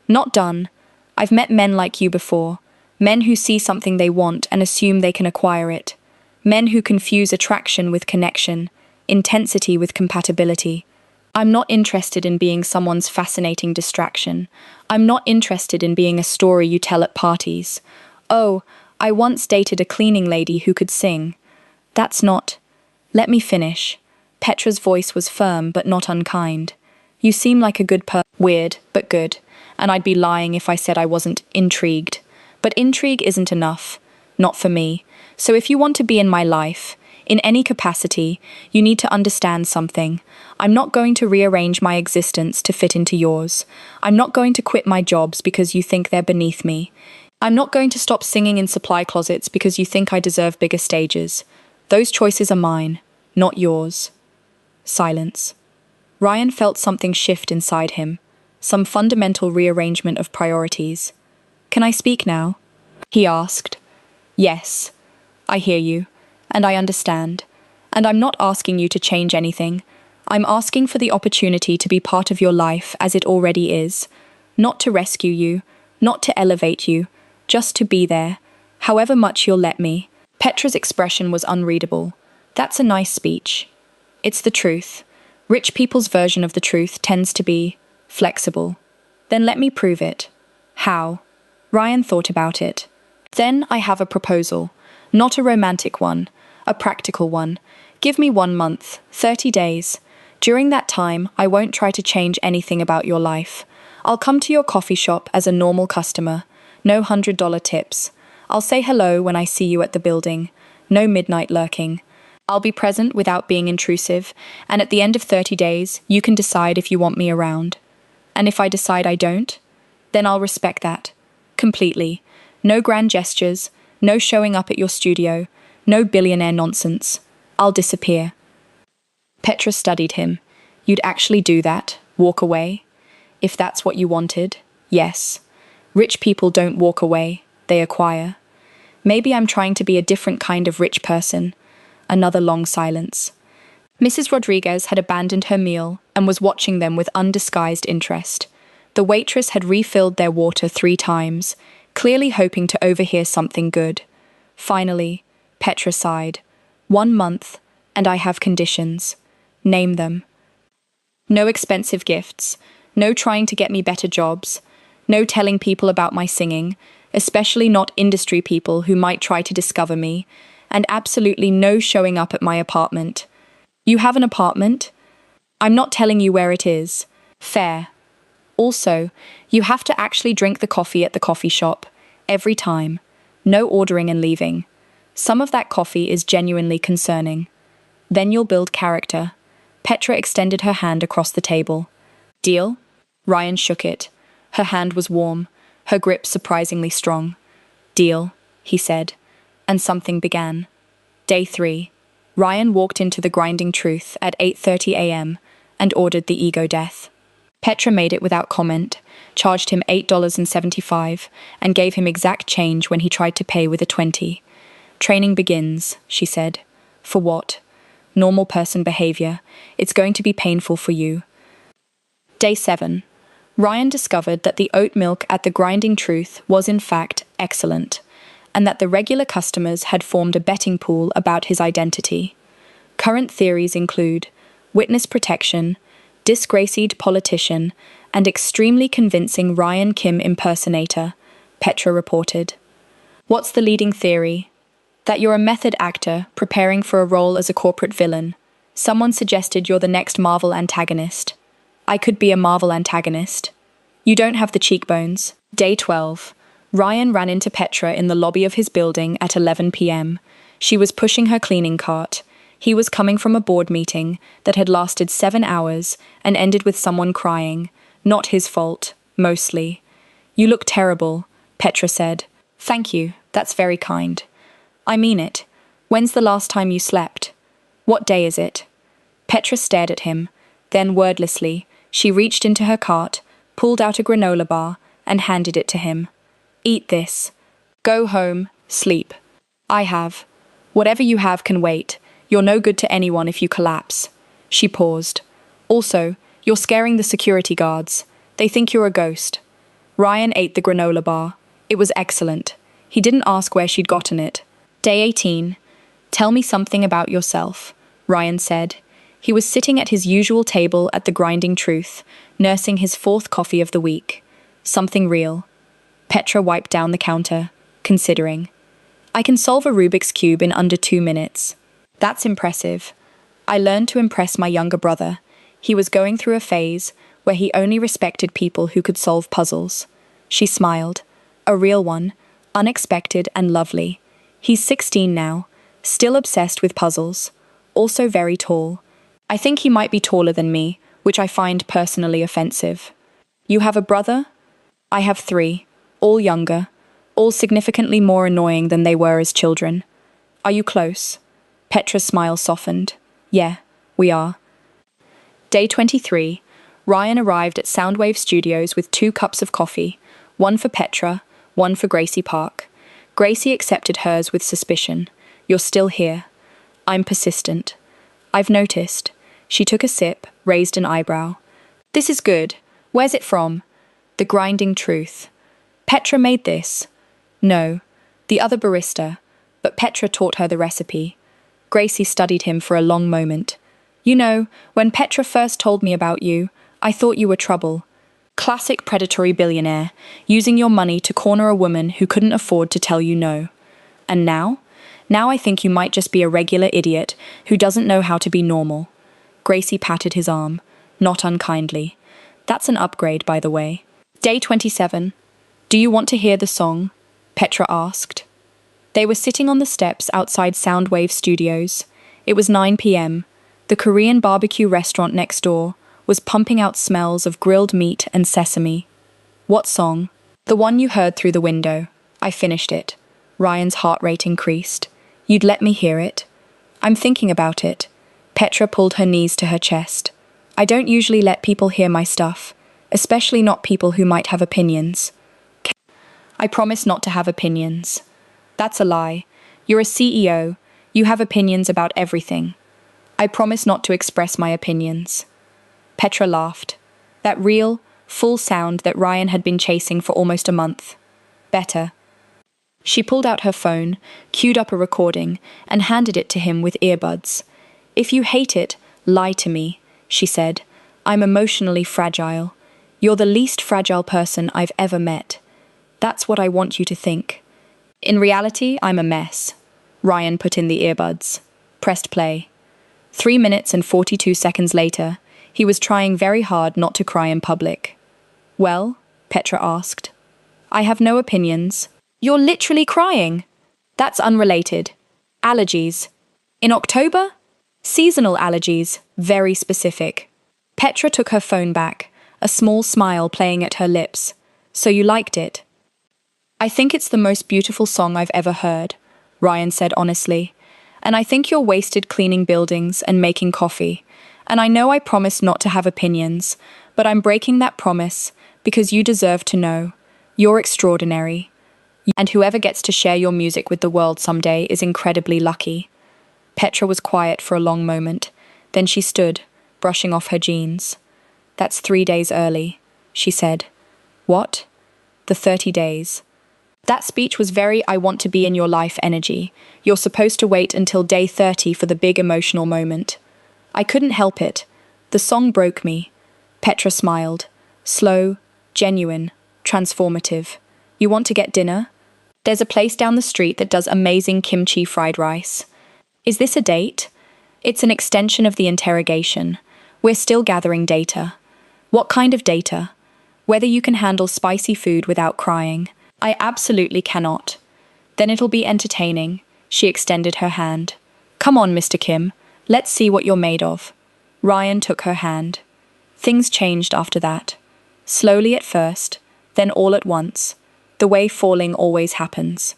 S1: Not done. I've met men like you before. Men who see something they want and assume they can acquire it. Men who confuse attraction with connection, intensity with compatibility. I'm not interested in being someone's fascinating distraction. I'm not interested in being a story you tell at parties. Oh, I once dated a cleaning lady who could sing. That's not. Let me finish. Petra's voice was firm but not unkind. You seem like a good weird, but good. And I'd be lying if I said I wasn't intrigued. But intrigue isn't enough. Not for me. So if you want to be in my life, in any capacity, you need to understand something. I'm not going to rearrange my existence to fit into yours. I'm not going to quit my jobs because you think they're beneath me. I'm not going to stop singing in supply closets because you think I deserve bigger stages. Those choices are mine, not yours. Silence. Ryan felt something shift inside him, some fundamental rearrangement of priorities. Can I speak now? He asked. Yes, I hear you, and I understand. And I'm not asking you to change anything. I'm asking for the opportunity to be part of your life as it already is. Not to rescue you, not to elevate you, just to be there, however much you'll let me. Petra's expression was unreadable. That's a nice speech. It's the truth. Rich people's version of the truth tends to be flexible. Then let me prove it. How? Ryan thought about it. Then I have a proposal. Not a romantic one, a practical one. Give me 1 month, 30 days. During that time, I won't try to change anything about your life. I'll come to your coffee shop as a normal customer. No $100 tips. I'll say hello when I see you at the building. No midnight lurking. I'll be present without being intrusive, and at the end of 30 days, you can decide if you want me around. And if I decide I don't, then I'll respect that. Completely. No grand gestures, no showing up at your studio, no billionaire nonsense. I'll disappear. Petra studied him. You'd actually do that? Walk away? If that's what you wanted, yes. Rich people don't walk away, they acquire. Maybe I'm trying to be a different kind of rich person. Another long silence. Mrs. Rodriguez had abandoned her meal and was watching them with undisguised interest. The waitress had refilled their water 3 times, clearly hoping to overhear something good. Finally, Petra sighed. 1 month, and I have conditions. Name them. No expensive gifts, no trying to get me better jobs, no telling people about my singing, especially not industry people who might try to discover me, and absolutely no showing up at my apartment. You have an apartment? I'm not telling you where it is. Fair. Also, you have to actually drink the coffee at the coffee shop. Every time. No ordering and leaving. Some of that coffee is genuinely concerning. Then you'll build character. Petra extended her hand across the table. Deal? Ryan shook it. Her hand was warm, her grip surprisingly strong. Deal, he said, and something began. Day 3. Ryan walked into the Grinding Truth at 8:30 a.m. and ordered the ego death. Petra made it without comment, charged him $8.75, and gave him exact change when he tried to pay with a 20. Training begins, she said. For what? Normal person behavior. It's going to be painful for you. Day 7. Ryan discovered that the oat milk at the Grinding Truth was in fact excellent, and that the regular customers had formed a betting pool about his identity. Current theories include witness protection, disgraced politician, and extremely convincing Ryan Kim impersonator, Petra reported. What's the leading theory? That you're a method actor preparing for a role as a corporate villain. Someone suggested you're the next Marvel antagonist. I could be a Marvel antagonist. You don't have the cheekbones. Day 12. Ryan ran into Petra in the lobby of his building at 11 p.m. She was pushing her cleaning cart. He was coming from a board meeting that had lasted 7 hours and ended with someone crying. Not his fault, mostly. You look terrible, Petra said. Thank you, that's very kind. I mean it. When's the last time you slept? What day is it? Petra stared at him. Then wordlessly, she reached into her cart, pulled out a granola bar, and handed it to him. Eat this. Go home, sleep. I have. Whatever you have can wait. You're no good to anyone if you collapse. She paused. Also, you're scaring the security guards. They think you're a ghost. Ryan ate the granola bar. It was excellent. He didn't ask where she'd gotten it. Day 18. Tell me something about yourself, Ryan said. He was sitting at his usual table at the Grinding Truth, nursing his 4th coffee of the week. Something real. Petra wiped down the counter, considering. I can solve a Rubik's Cube in under 2 minutes. That's impressive. I learned to impress my younger brother. He was going through a phase where he only respected people who could solve puzzles. She smiled. A real one, unexpected and lovely. He's 16 now, still obsessed with puzzles, also very tall. I think he might be taller than me, which I find personally offensive. You have a brother? I have 3, all younger, all significantly more annoying than they were as children. Are you close? Petra's smile softened. Yeah, we are. Day 23. Ryan arrived at Soundwave Studios with 2 cups of coffee, one for Petra, one for Gracie Park. Gracie accepted hers with suspicion. You're still here. I'm persistent. I've noticed. She took a sip, raised an eyebrow. This is good. Where's it from? The Grinding Truth. Petra made this. No, the other barista, but Petra taught her the recipe. Gracie studied him for a long moment. You know, when Petra first told me about you, I thought you were trouble. Classic predatory billionaire, using your money to corner a woman who couldn't afford to tell you no. And now? Now I think you might just be a regular idiot who doesn't know how to be normal. Gracie patted his arm, not unkindly. That's an upgrade, by the way. Day 27. Do you want to hear the song? Petra asked. They were sitting on the steps outside Soundwave Studios. It was 9 p.m. The Korean barbecue restaurant next door was pumping out smells of grilled meat and sesame. What song? The one you heard through the window. I finished it. Ryan's heart rate increased. You'd let me hear it? I'm thinking about it. Petra pulled her knees to her chest. I don't usually let people hear my stuff, especially not people who might have opinions. I promise not to have opinions. That's a lie. You're a CEO. You have opinions about everything. I promise not to express my opinions. Petra laughed. That real, full sound that Ryan had been chasing for almost a month. Better. She pulled out her phone, queued up a recording, and handed it to him with earbuds. If you hate it, lie to me, she said. I'm emotionally fragile. You're the least fragile person I've ever met. That's what I want you to think. In reality, I'm a mess. Ryan put in the earbuds. Pressed play. 3 minutes and 42 seconds later, he was trying very hard not to cry in public. Well? Petra asked. I have no opinions. You're literally crying. That's unrelated. Allergies. In October? Seasonal allergies, very specific. Petra took her phone back, a small smile playing at her lips. So you liked it? I think it's the most beautiful song I've ever heard, Ryan said honestly. And I think you're wasted cleaning buildings and making coffee. And I know I promised not to have opinions, but I'm breaking that promise because you deserve to know. You're extraordinary. And whoever gets to share your music with the world someday is incredibly lucky. Petra was quiet for a long moment. Then she stood, brushing off her jeans. That's 3 days early, she said. What? The 30 days. That speech was very I want to be in your life energy. You're supposed to wait until day 30 for the big emotional moment. I couldn't help it. The song broke me. Petra smiled. Slow, genuine, transformative. You want to get dinner? There's a place down the street that does amazing kimchi fried rice. Is this a date? It's an extension of the interrogation. We're still gathering data. What kind of data? Whether you can handle spicy food without crying. I absolutely cannot. Then it'll be entertaining. She extended her hand. Come on, Mr. Kim. Let's see what you're made of. Ryan took her hand. Things changed after that. Slowly at first, then all at once. The way falling always happens.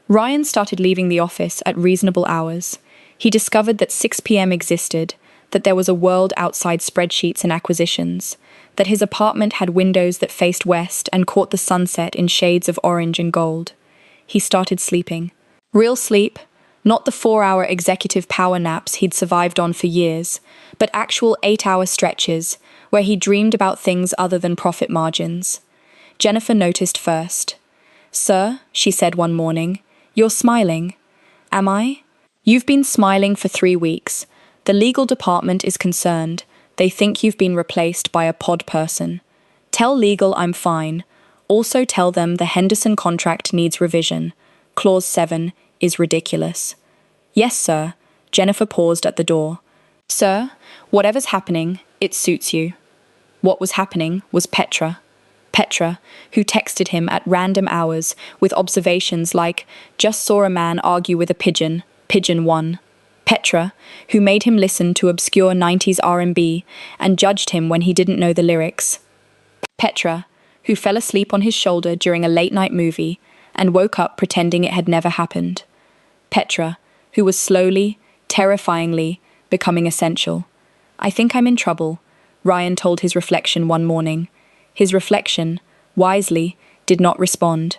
S1: Ryan started leaving the office at reasonable hours. He discovered that 6 p.m. existed, that there was a world outside spreadsheets and acquisitions, that his apartment had windows that faced west and caught the sunset in shades of orange and gold. He started sleeping. Real sleep, not the 4-hour executive power naps he'd survived on for years, but actual 8-hour stretches where he dreamed about things other than profit margins. Jennifer noticed first. Sir, she said one morning, you're smiling. Am I? You've been smiling for 3 weeks. The legal department is concerned. They think you've been replaced by a pod person. Tell legal I'm fine. Also tell them the Henderson contract needs revision. Clause 7 is ridiculous. Yes, sir. Jennifer paused at the door. Sir, whatever's happening, it suits you. What was happening was Petra. Petra, who texted him at random hours with observations like, just saw a man argue with a pigeon, pigeon won. Petra, who made him listen to obscure 90s R&B and judged him when he didn't know the lyrics. Petra, who fell asleep on his shoulder during a late-night movie and woke up pretending it had never happened. Petra, who was slowly, terrifyingly, becoming essential. I think I'm in trouble, Ryan told his reflection one morning. His reflection, wisely, did not respond.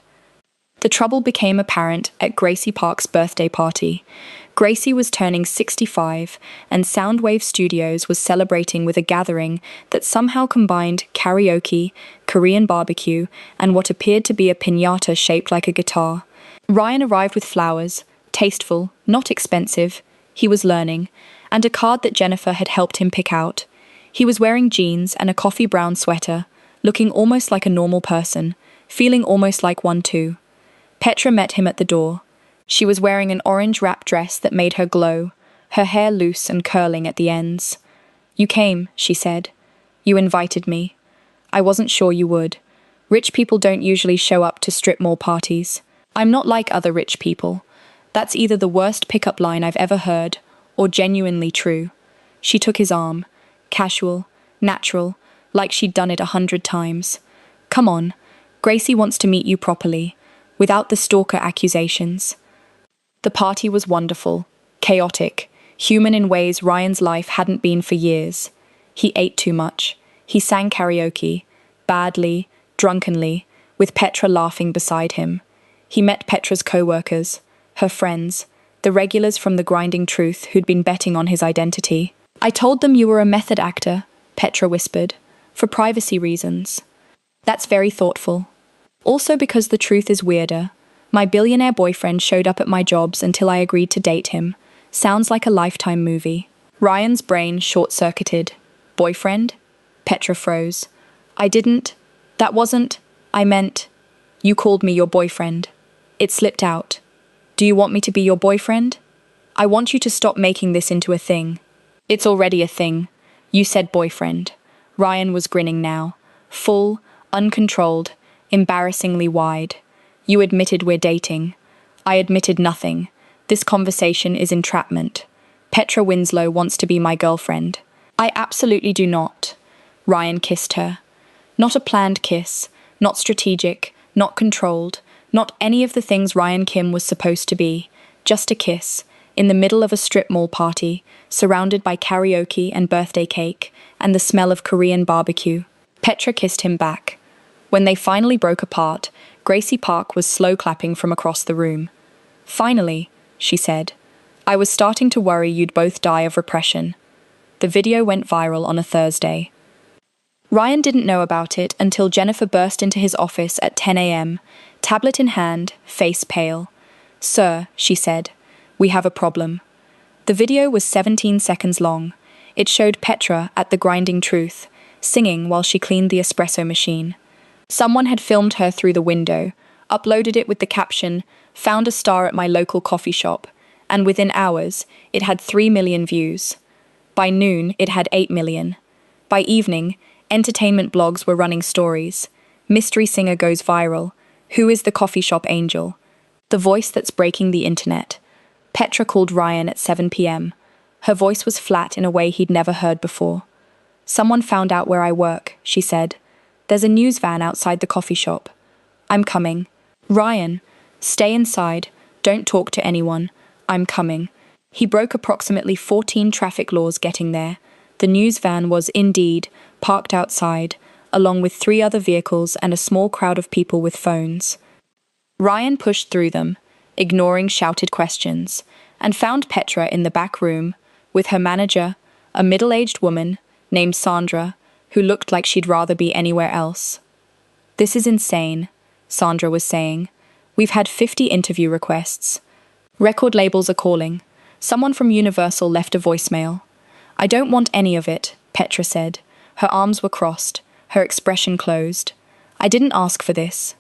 S1: The trouble became apparent at Gracie Park's birthday party. Gracie was turning 65, and Soundwave Studios was celebrating with a gathering that somehow combined karaoke, Korean barbecue, and what appeared to be a piñata shaped like a guitar. Ryan arrived with flowers, tasteful, not expensive, he was learning, and a card that Jennifer had helped him pick out. He was wearing jeans and a coffee brown sweater, looking almost like a normal person, feeling almost like one too. Petra met him at the door. She was wearing an orange wrap dress that made her glow, her hair loose and curling at the ends. You came, she said. You invited me. I wasn't sure you would. Rich people don't usually show up to strip mall parties. I'm not like other rich people. That's either the worst pickup line I've ever heard, or genuinely true. She took his arm. Casual, natural, like she'd done it 100 times. Come on, Gracie wants to meet you properly, without the stalker accusations. The party was wonderful, chaotic, human in ways Ryan's life hadn't been for years. He ate too much. He sang karaoke, badly, drunkenly, with Petra laughing beside him. He met Petra's co-workers, her friends, the regulars from the Grinding Truth who'd been betting on his identity. I told them you were a method actor, Petra whispered, for privacy reasons. That's very thoughtful. Also because the truth is weirder. My billionaire boyfriend showed up at my jobs until I agreed to date him. Sounds like a Lifetime movie. Ryan's brain short-circuited. Boyfriend? Petra froze. That wasn't. I meant. You called me your boyfriend. It slipped out. Do you want me to be your boyfriend? I want you to stop making this into a thing. It's already a thing. You said boyfriend. Ryan was grinning now. Full, uncontrolled, embarrassingly wide. You admitted we're dating. I admitted nothing. This conversation is entrapment. Petra Winslow wants to be my girlfriend. I absolutely do not. Ryan kissed her. Not a planned kiss, not strategic, not controlled, not any of the things Ryan Kim was supposed to be. Just a kiss, in the middle of a strip mall party, surrounded by karaoke and birthday cake, and the smell of Korean barbecue. Petra kissed him back. When they finally broke apart, Gracie Park was slow clapping from across the room. Finally, she said, I was starting to worry you'd both die of repression. The video went viral on a Thursday. Ryan didn't know about it until Jennifer burst into his office at 10 a.m., tablet in hand, face pale. Sir, she said, we have a problem. The video was 17 seconds long. It showed Petra at the Grinding Truth, singing while she cleaned the espresso machine. Someone had filmed her through the window, uploaded it with the caption, "Found a star at my local coffee shop," and within hours, it had 3 million views. By noon, it had 8 million. By evening, entertainment blogs were running stories. Mystery singer goes viral. Who is the coffee shop angel? The voice that's breaking the internet. Petra called Ryan at 7 p.m. Her voice was flat in a way he'd never heard before. Someone found out where I work, she said. There's a news van outside the coffee shop. I'm coming. Ryan, stay inside. Don't talk to anyone. I'm coming. He broke approximately 14 traffic laws getting there. The news van was, indeed, parked outside, along with 3 other vehicles and a small crowd of people with phones. Ryan pushed through them, ignoring shouted questions, and found Petra in the back room, with her manager, a middle-aged woman named Sandra, who looked like she'd rather be anywhere else. This is insane, Sandra was saying. We've had 50 interview requests. Record labels are calling. Someone from Universal left a voicemail. I don't want any of it, Petra said. Her arms were crossed, her expression closed. I didn't ask for this.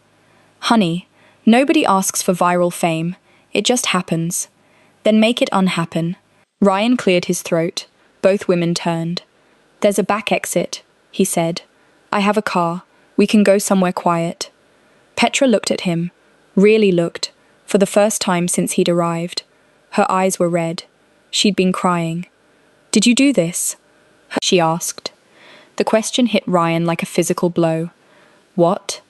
S1: Honey, nobody asks for viral fame. It just happens. Then make it unhappen. Ryan cleared his throat. Both women turned. There's a back exit, he said. I have a car. We can go somewhere quiet. Petra looked at him. Really looked, for the first time since he'd arrived. Her eyes were red. She'd been crying. Did you do this? She asked. The question hit Ryan like a physical blow. What?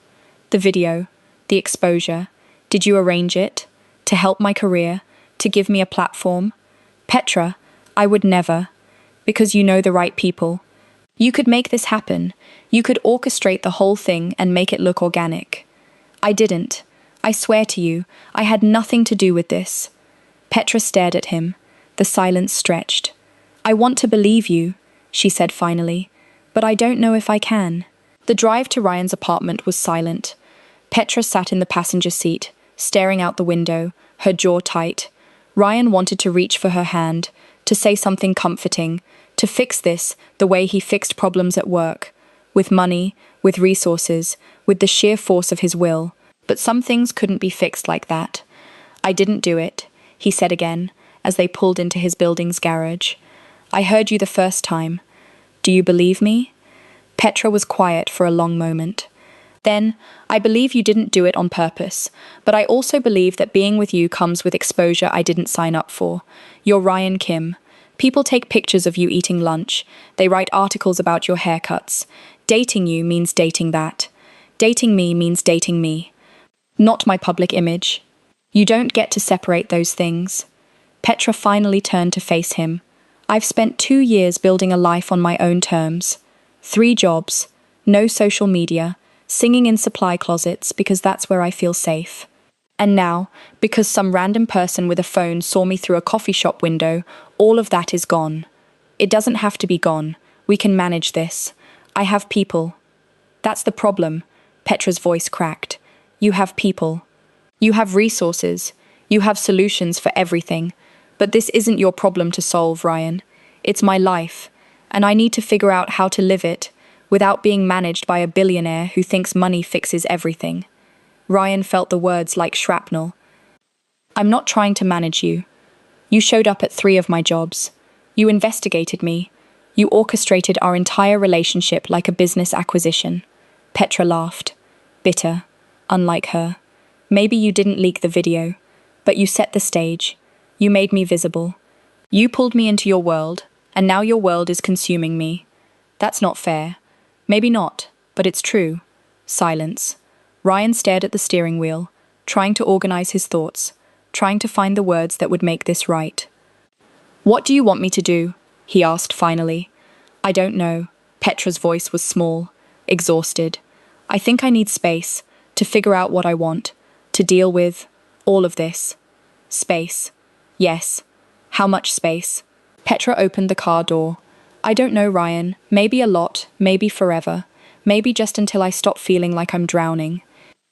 S1: The video. The exposure. Did you arrange it? To help my career? To give me a platform? Petra, I would never. Because you know the right people. You could make this happen. You could orchestrate the whole thing and make it look organic. I didn't. I swear to you, I had nothing to do with this. Petra stared at him. The silence stretched. I want to believe you, she said finally, but I don't know if I can. The drive to Ryan's apartment was silent. Petra sat in the passenger seat, staring out the window, her jaw tight. Ryan wanted to reach for her hand, to say something comforting, to fix this the way he fixed problems at work, with money, with resources, with the sheer force of his will. But some things couldn't be fixed like that. I didn't do it, he said again, as they pulled into his building's garage. I heard you the first time. Do you believe me? Petra was quiet for a long moment. Then, I believe you didn't do it on purpose, but I also believe that being with you comes with exposure I didn't sign up for. You're Ryan Kim. People take pictures of you eating lunch. They write articles about your haircuts. Dating you means dating that. Dating me means dating me. Not my public image. You don't get to separate those things. Petra finally turned to face him. I've spent 2 years building a life on my own terms. 3 jobs, no social media, singing in supply closets because that's where I feel safe. And now, because some random person with a phone saw me through a coffee shop window, all of that is gone. It doesn't have to be gone. We can manage this. I have people. That's the problem. Petra's voice cracked. You have people. You have resources. You have solutions for everything. But this isn't your problem to solve, Ryan. It's my life, and I need to figure out how to live it without being managed by a billionaire who thinks money fixes everything. Ryan felt the words like shrapnel. I'm not trying to manage you. You showed up at 3 of my jobs. You investigated me. You orchestrated our entire relationship like a business acquisition. Petra laughed. Bitter. Unlike her. Maybe you didn't leak the video, but you set the stage. You made me visible. You pulled me into your world, and now your world is consuming me. That's not fair. Maybe not, but it's true. Silence. Ryan stared at the steering wheel, trying to organize his thoughts, trying to find the words that would make this right. What do you want me to do? He asked finally. I don't know. Petra's voice was small, exhausted. I think I need space to figure out what I want, to deal with all of this. Space. Yes. How much space? Petra opened the car door. I don't know, Ryan. Maybe a lot, maybe forever. Maybe just until I stop feeling like I'm drowning.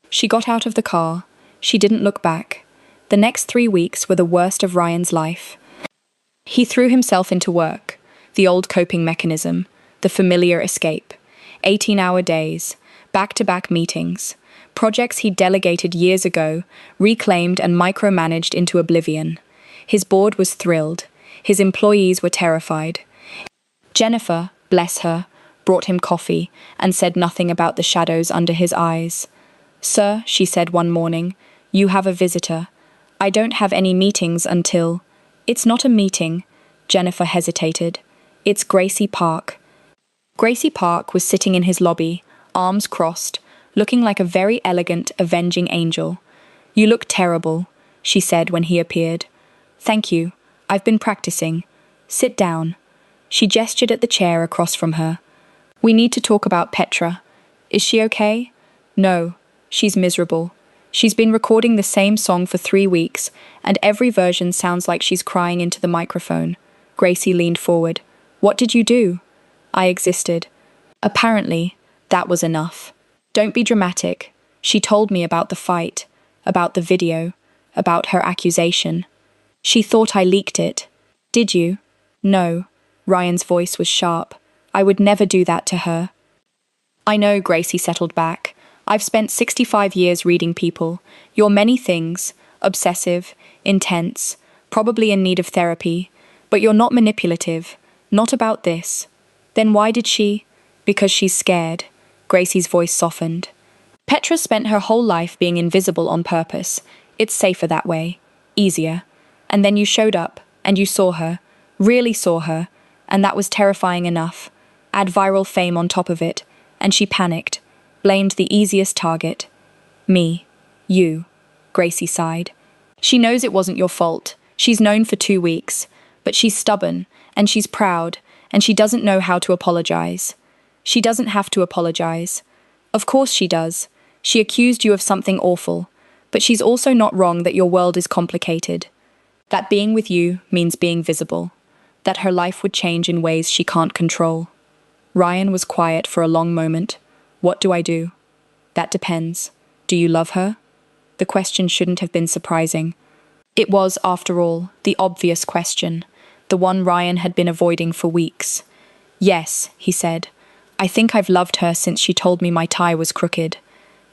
S1: She got out of the car. She didn't look back. The next 3 weeks were the worst of Ryan's life. He threw himself into work, the old coping mechanism, the familiar escape. 18-hour days, back-to-back meetings, projects he delegated years ago, reclaimed and micromanaged into oblivion. His board was thrilled. His employees were terrified. Jennifer, bless her, brought him coffee and said nothing about the shadows under his eyes. Sir, she said one morning, you have a visitor. I don't have any meetings until... It's not a meeting. Jennifer hesitated. It's Gracie Park. Gracie Park was sitting in his lobby, arms crossed, looking like a very elegant, avenging angel. You look terrible, she said when he appeared. Thank you. I've been practicing. Sit down. She gestured at the chair across from her. We need to talk about Petra. Is she okay? No. She's miserable. She's been recording the same song for 3 weeks, and every version sounds like she's crying into the microphone. Gracie leaned forward. What did you do? I existed. Apparently, that was enough. Don't be dramatic. She told me about the fight, about the video, about her accusation. She thought I leaked it. Did you? No. Ryan's voice was sharp. I would never do that to her. I know, Gracie settled back. I've spent 65 years reading people. You're many things. Obsessive, intense, probably in need of therapy. But you're not manipulative. Not about this. Then why did she? Because she's scared. Gracie's voice softened. Petra spent her whole life being invisible on purpose. It's safer that way. Easier. And then you showed up, and you saw her. Really saw her. And that was terrifying enough. Add viral fame on top of it. And she panicked. Blamed the easiest target. Me. You. Gracie sighed. She knows it wasn't your fault. She's known for 2 weeks. But she's stubborn, and she's proud, and she doesn't know how to apologize. She doesn't have to apologize. Of course she does. She accused you of something awful. But she's also not wrong that your world is complicated. That being with you means being visible. That her life would change in ways she can't control. Ryan was quiet for a long moment. What do I do? That depends. Do you love her? The question shouldn't have been surprising. It was, after all, the obvious question, the one Ryan had been avoiding for weeks. Yes, he said. I think I've loved her since she told me my tie was crooked.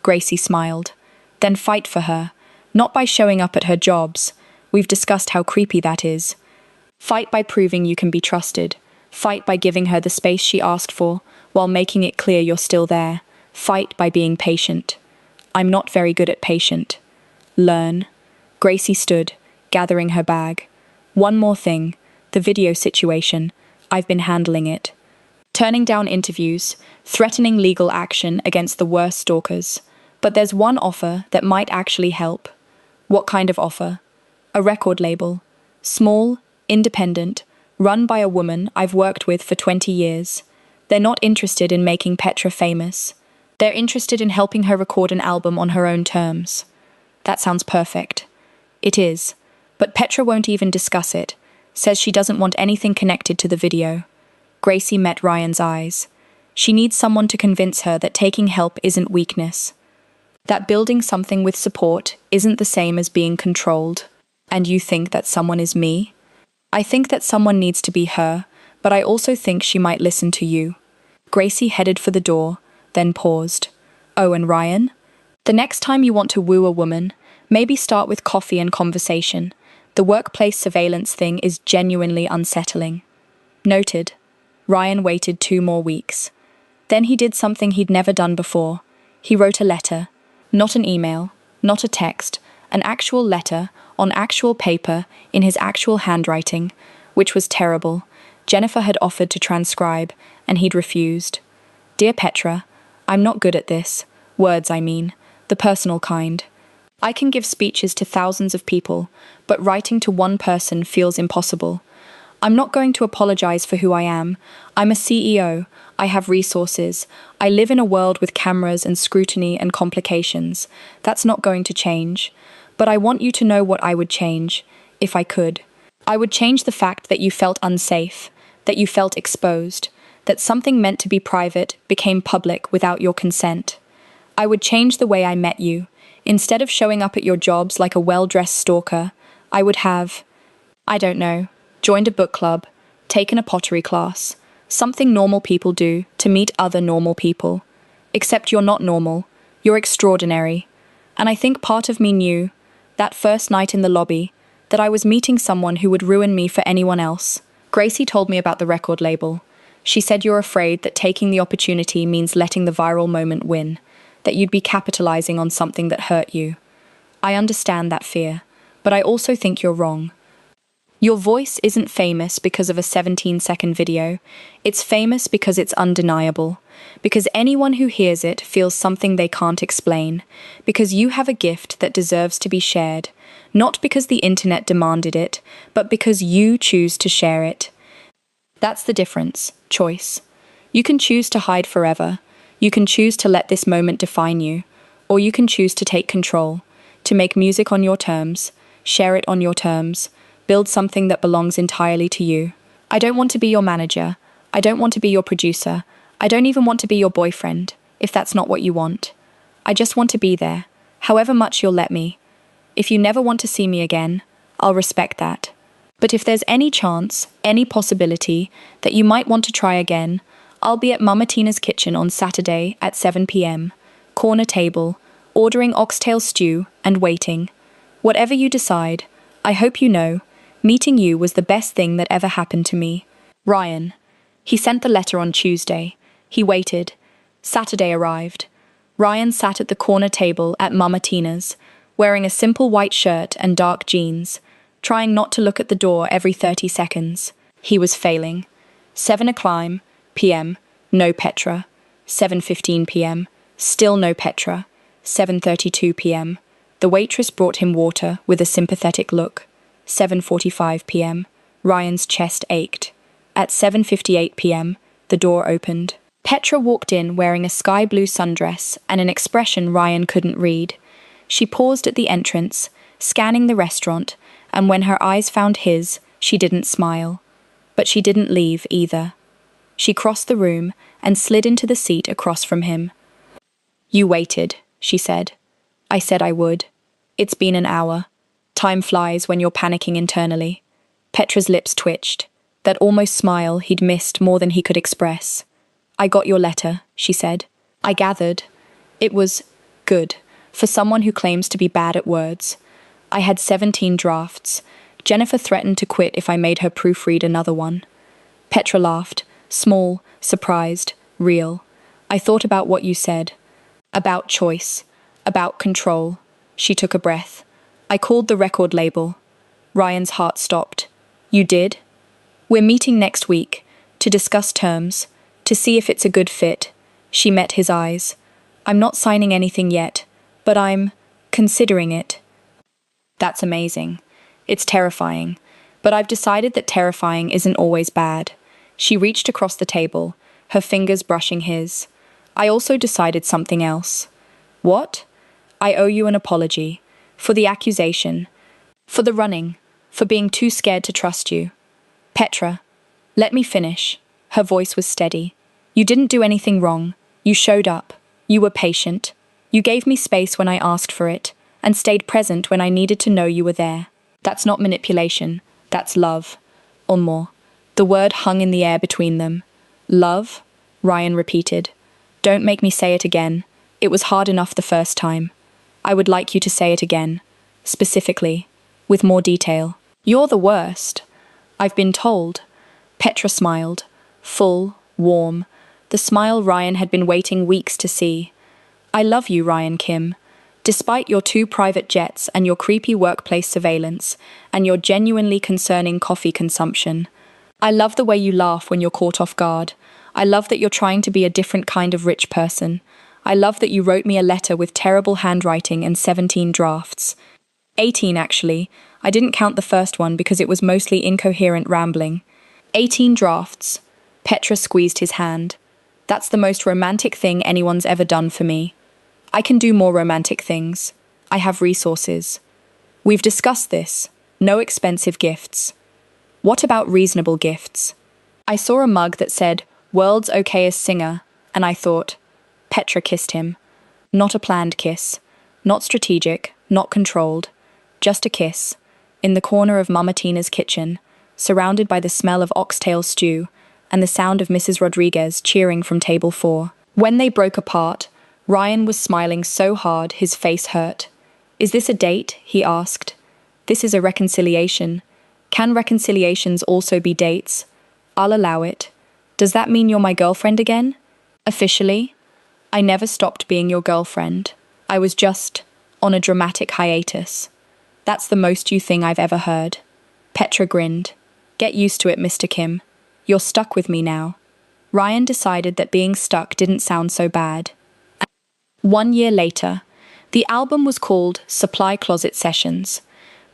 S1: Gracie smiled. Then fight for her. Not by showing up at her jobs. We've discussed how creepy that is. Fight by proving you can be trusted. Fight by giving her the space she asked for, while making it clear you're still there. Fight by being patient. I'm not very good at patient. Learn. Gracie stood, gathering her bag. One more thing. The video situation. I've been handling it. Turning down interviews, threatening legal action against the worst stalkers. But there's one offer that might actually help. What kind of offer? A record label. Small, independent, run by a woman I've worked with for 20 years. They're not interested in making Petra famous. They're interested in helping her record an album on her own terms. That sounds perfect. It is. But Petra won't even discuss it. Says she doesn't want anything connected to the video. Gracie met Ryan's eyes. She needs someone to convince her that taking help isn't weakness. That building something with support isn't the same as being controlled. And you think that someone is me? I think that someone needs to be her, but I also think she might listen to you. Gracie headed for the door, then paused. Oh, and Ryan? The next time you want to woo a woman, maybe start with coffee and conversation. The workplace surveillance thing is genuinely unsettling. Noted. Ryan waited 2 more weeks. Then he did something he'd never done before. He wrote a letter. Not an email, not a text, an actual letter on actual paper in his actual handwriting, which was terrible. Jennifer had offered to transcribe, and he'd refused. Dear Petra, I'm not good at this. Words, I mean. The personal kind. I can give speeches to thousands of people, but writing to one person feels impossible. I'm not going to apologize for who I am. I'm a CEO. I have resources. I live in a world with cameras and scrutiny and complications. That's not going to change. But I want you to know what I would change, if I could. I would change the fact that you felt unsafe, that you felt exposed, that something meant to be private became public without your consent. I would change the way I met you. Instead of showing up at your jobs like a well-dressed stalker, I would have, I don't know, joined a book club, taken a pottery class, something normal people do to meet other normal people. Except you're not normal, you're extraordinary. And I think part of me knew, that first night in the lobby, that I was meeting someone who would ruin me for anyone else. Gracie told me about the record label. She said you're afraid that taking the opportunity means letting the viral moment win, that you'd be capitalizing on something that hurt you. I understand that fear, but I also think you're wrong. Your voice isn't famous because of a 17-second video. It's famous because it's undeniable. Because anyone who hears it feels something they can't explain. Because you have a gift that deserves to be shared. Not because the internet demanded it, but because you choose to share it. That's the difference. Choice. You can choose to hide forever. You can choose to let this moment define you. Or you can choose to take control. To make music on your terms. Share it on your terms. Build something that belongs entirely to you. I don't want to be your manager. I don't want to be your producer. I don't even want to be your boyfriend, if that's not what you want. I just want to be there, however much you'll let me. If you never want to see me again, I'll respect that. But if there's any chance, any possibility, that you might want to try again, I'll be at Mama Tina's kitchen on Saturday at 7 p.m. Corner table, ordering oxtail stew and waiting. Whatever you decide, I hope you know, meeting you was the best thing that ever happened to me. Ryan. He sent the letter on Tuesday. He waited. Saturday arrived. Ryan sat at the corner table at Mama Tina's, wearing a simple white shirt and dark jeans, trying not to look at the door every 30 seconds. He was failing. 7 p.m., no Petra. 7:15 p.m., still no Petra. 7:32 p.m., the waitress brought him water with a sympathetic look. 7:45 p.m., Ryan's chest ached. At 7:58 p.m., the door opened. Petra walked in wearing a sky blue sundress and an expression Ryan couldn't read. She paused at the entrance, scanning the restaurant, and when her eyes found his, she didn't smile. But she didn't leave either. She crossed the room and slid into the seat across from him. You waited, she said. I said I would. It's been an hour. Time flies when you're panicking internally. Petra's lips twitched. That almost smile he'd missed more than he could express. I got your letter, she said. I gathered. It was good, for someone who claims to be bad at words. I had 17 drafts. Jennifer threatened to quit if I made her proofread another one. Petra laughed, small, surprised, real. I thought about what you said. About choice, about control. She took a breath. I called the record label. Ryan's heart stopped. You did? We're meeting next week to discuss terms, to see if it's a good fit. She met his eyes. I'm not signing anything yet, but I'm considering it. That's amazing. It's terrifying. But I've decided that terrifying isn't always bad. She reached across the table, her fingers brushing his. I also decided something else. What? I owe you an apology. For the accusation. For the running. For being too scared to trust you. Petra, let me finish. Her voice was steady. You didn't do anything wrong. You showed up. You were patient. You gave me space when I asked for it, and stayed present when I needed to know you were there. That's not manipulation. That's love. Or more. The word hung in the air between them. Love? Ryan repeated. Don't make me say it again. It was hard enough the first time. I would like you to say it again. Specifically. With more detail. You're the worst. I've been told. Petra smiled. Full, warm. The smile Ryan had been waiting weeks to see. I love you, Ryan Kim. Despite your 2 private jets and your creepy workplace surveillance, and your genuinely concerning coffee consumption. I love the way you laugh when you're caught off guard. I love that you're trying to be a different kind of rich person. I love that you wrote me a letter with terrible handwriting and 17 drafts. 18, actually. I didn't count the first one because it was mostly incoherent rambling. 18 drafts. Petra squeezed his hand. That's the most romantic thing anyone's ever done for me. I can do more romantic things. I have resources. We've discussed this. No expensive gifts. What about reasonable gifts? I saw a mug that said, World's Okayest Singer, and I thought, Petra kissed him. Not a planned kiss. Not strategic, not controlled. Just a kiss. In the corner of Mama Tina's kitchen, surrounded by the smell of oxtail stew and the sound of Mrs. Rodriguez cheering from table 4. When they broke apart, Ryan was smiling so hard his face hurt. Is this a date? He asked. This is a reconciliation. Can reconciliations also be dates? I'll allow it. Does that mean you're my girlfriend again? Officially? I never stopped being your girlfriend. I was just on a dramatic hiatus. That's the most you thing I've ever heard. Petra grinned. Get used to it, Mr. Kim. You're stuck with me now. Ryan decided that being stuck didn't sound so bad. 1 year later, the album was called Supply Closet Sessions.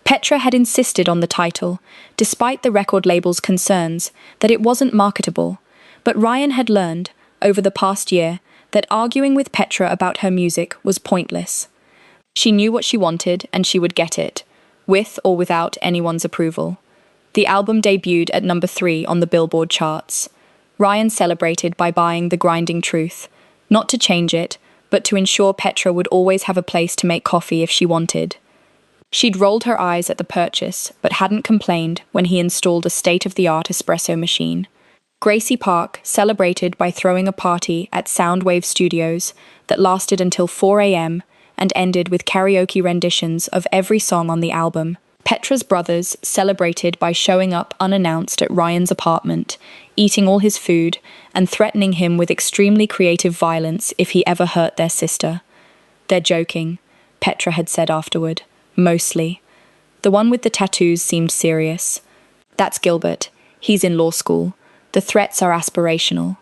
S1: Petra had insisted on the title, despite the record label's concerns that it wasn't marketable, but Ryan had learned, over the past year, that arguing with Petra about her music was pointless. She knew what she wanted and she would get it, with or without anyone's approval. The album debuted at number 3 on the Billboard charts. Ryan celebrated by buying The Grinding Truth, not to change it, but to ensure Petra would always have a place to make coffee if she wanted. She'd rolled her eyes at the purchase, but hadn't complained when he installed a state-of-the-art espresso machine. Gracie Park celebrated by throwing a party at Soundwave Studios that lasted until 4 a.m. and ended with karaoke renditions of every song on the album. Petra's brothers celebrated by showing up unannounced at Ryan's apartment, eating all his food, and threatening him with extremely creative violence if he ever hurt their sister. They're joking, Petra had said afterward. Mostly. The one with the tattoos seemed serious. That's Gilbert. He's in law school. The threats are aspirational.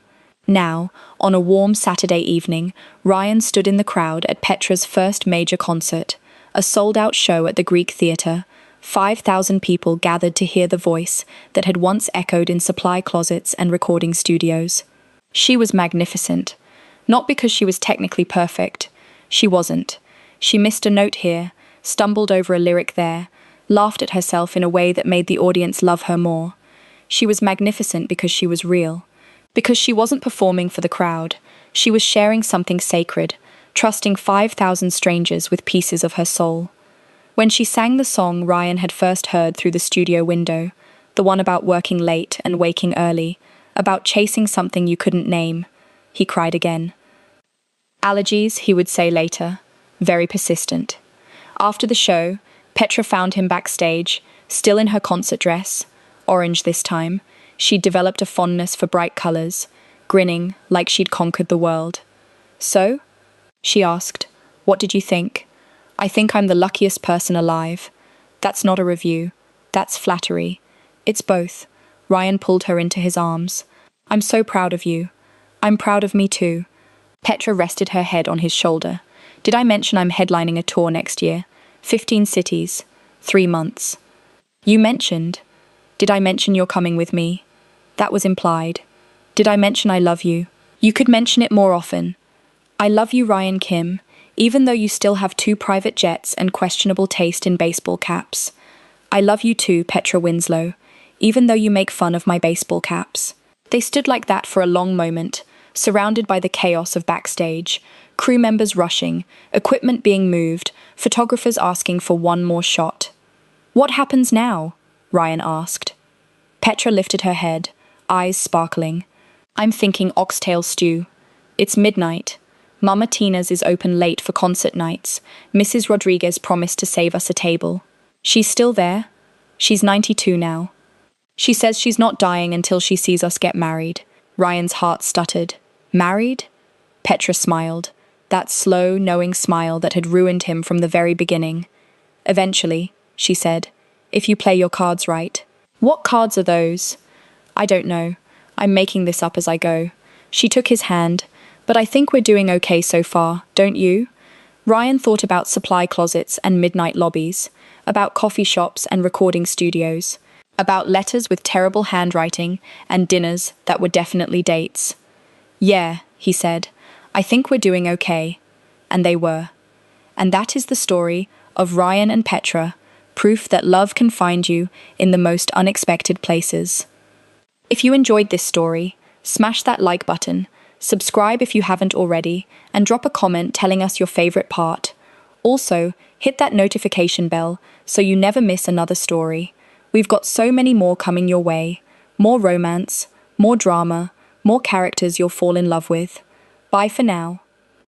S1: Now, on a warm Saturday evening, Ryan stood in the crowd at Petra's first major concert, a sold-out show at the Greek Theatre. 5,000 people gathered to hear the voice that had once echoed in supply closets and recording studios. She was magnificent. Not because she was technically perfect. She wasn't. She missed a note here, stumbled over a lyric there, laughed at herself in a way that made the audience love her more. She was magnificent because she was real. Because she wasn't performing for the crowd. She was sharing something sacred, trusting 5,000 strangers with pieces of her soul. When she sang the song Ryan had first heard through the studio window, the one about working late and waking early, about chasing something you couldn't name, he cried again. Allergies, he would say later, very persistent. After the show, Petra found him backstage, still in her concert dress, orange this time. She'd developed a fondness for bright colors, grinning like she'd conquered the world. So? She asked, "What did you think?" "I think I'm the luckiest person alive." "That's not a review. That's flattery." "It's both." Ryan pulled her into his arms. "I'm so proud of you." "I'm proud of me too." Petra rested her head on his shoulder. "Did I mention I'm headlining a tour next year? 15 cities. 3 months." "You mentioned." "Did I mention you're coming with me?" "That was implied." "Did I mention I love you?" "You could mention it more often." "I love you, Ryan Kim, even though you still have 2 private jets and questionable taste in baseball caps." "I love you too, Petra Winslow, even though you make fun of my baseball caps." They stood like that for a long moment, surrounded by the chaos of backstage, crew members rushing, equipment being moved, photographers asking for one more shot. "What happens now?" Ryan asked. Petra lifted her head, eyes sparkling. "I'm thinking oxtail stew. It's midnight. Mama Tina's is open late for concert nights. Mrs. Rodriguez promised to save us a table. She's still there? She's 92 now. She says she's not dying until she sees us get married." Ryan's heart stuttered. "Married?" Petra smiled, that slow, knowing smile that had ruined him from the very beginning. "Eventually," she said, "if you play your cards right." "What cards are those?" "I don't know. I'm making this up as I go." She took his hand. "But I think we're doing okay so far, don't you?" Ryan thought about supply closets and midnight lobbies, about coffee shops and recording studios, about letters with terrible handwriting and dinners that were definitely dates. "Yeah," he said, "I think we're doing okay." And they were. And that is the story of Ryan and Petra, proof that love can find you in the most unexpected places. If you enjoyed this story, smash that like button, subscribe if you haven't already, and drop a comment telling us your favorite part. Also, hit that notification bell so you never miss another story. We've got so many more coming your way. More romance, more drama, more characters you'll fall in love with. Bye for now.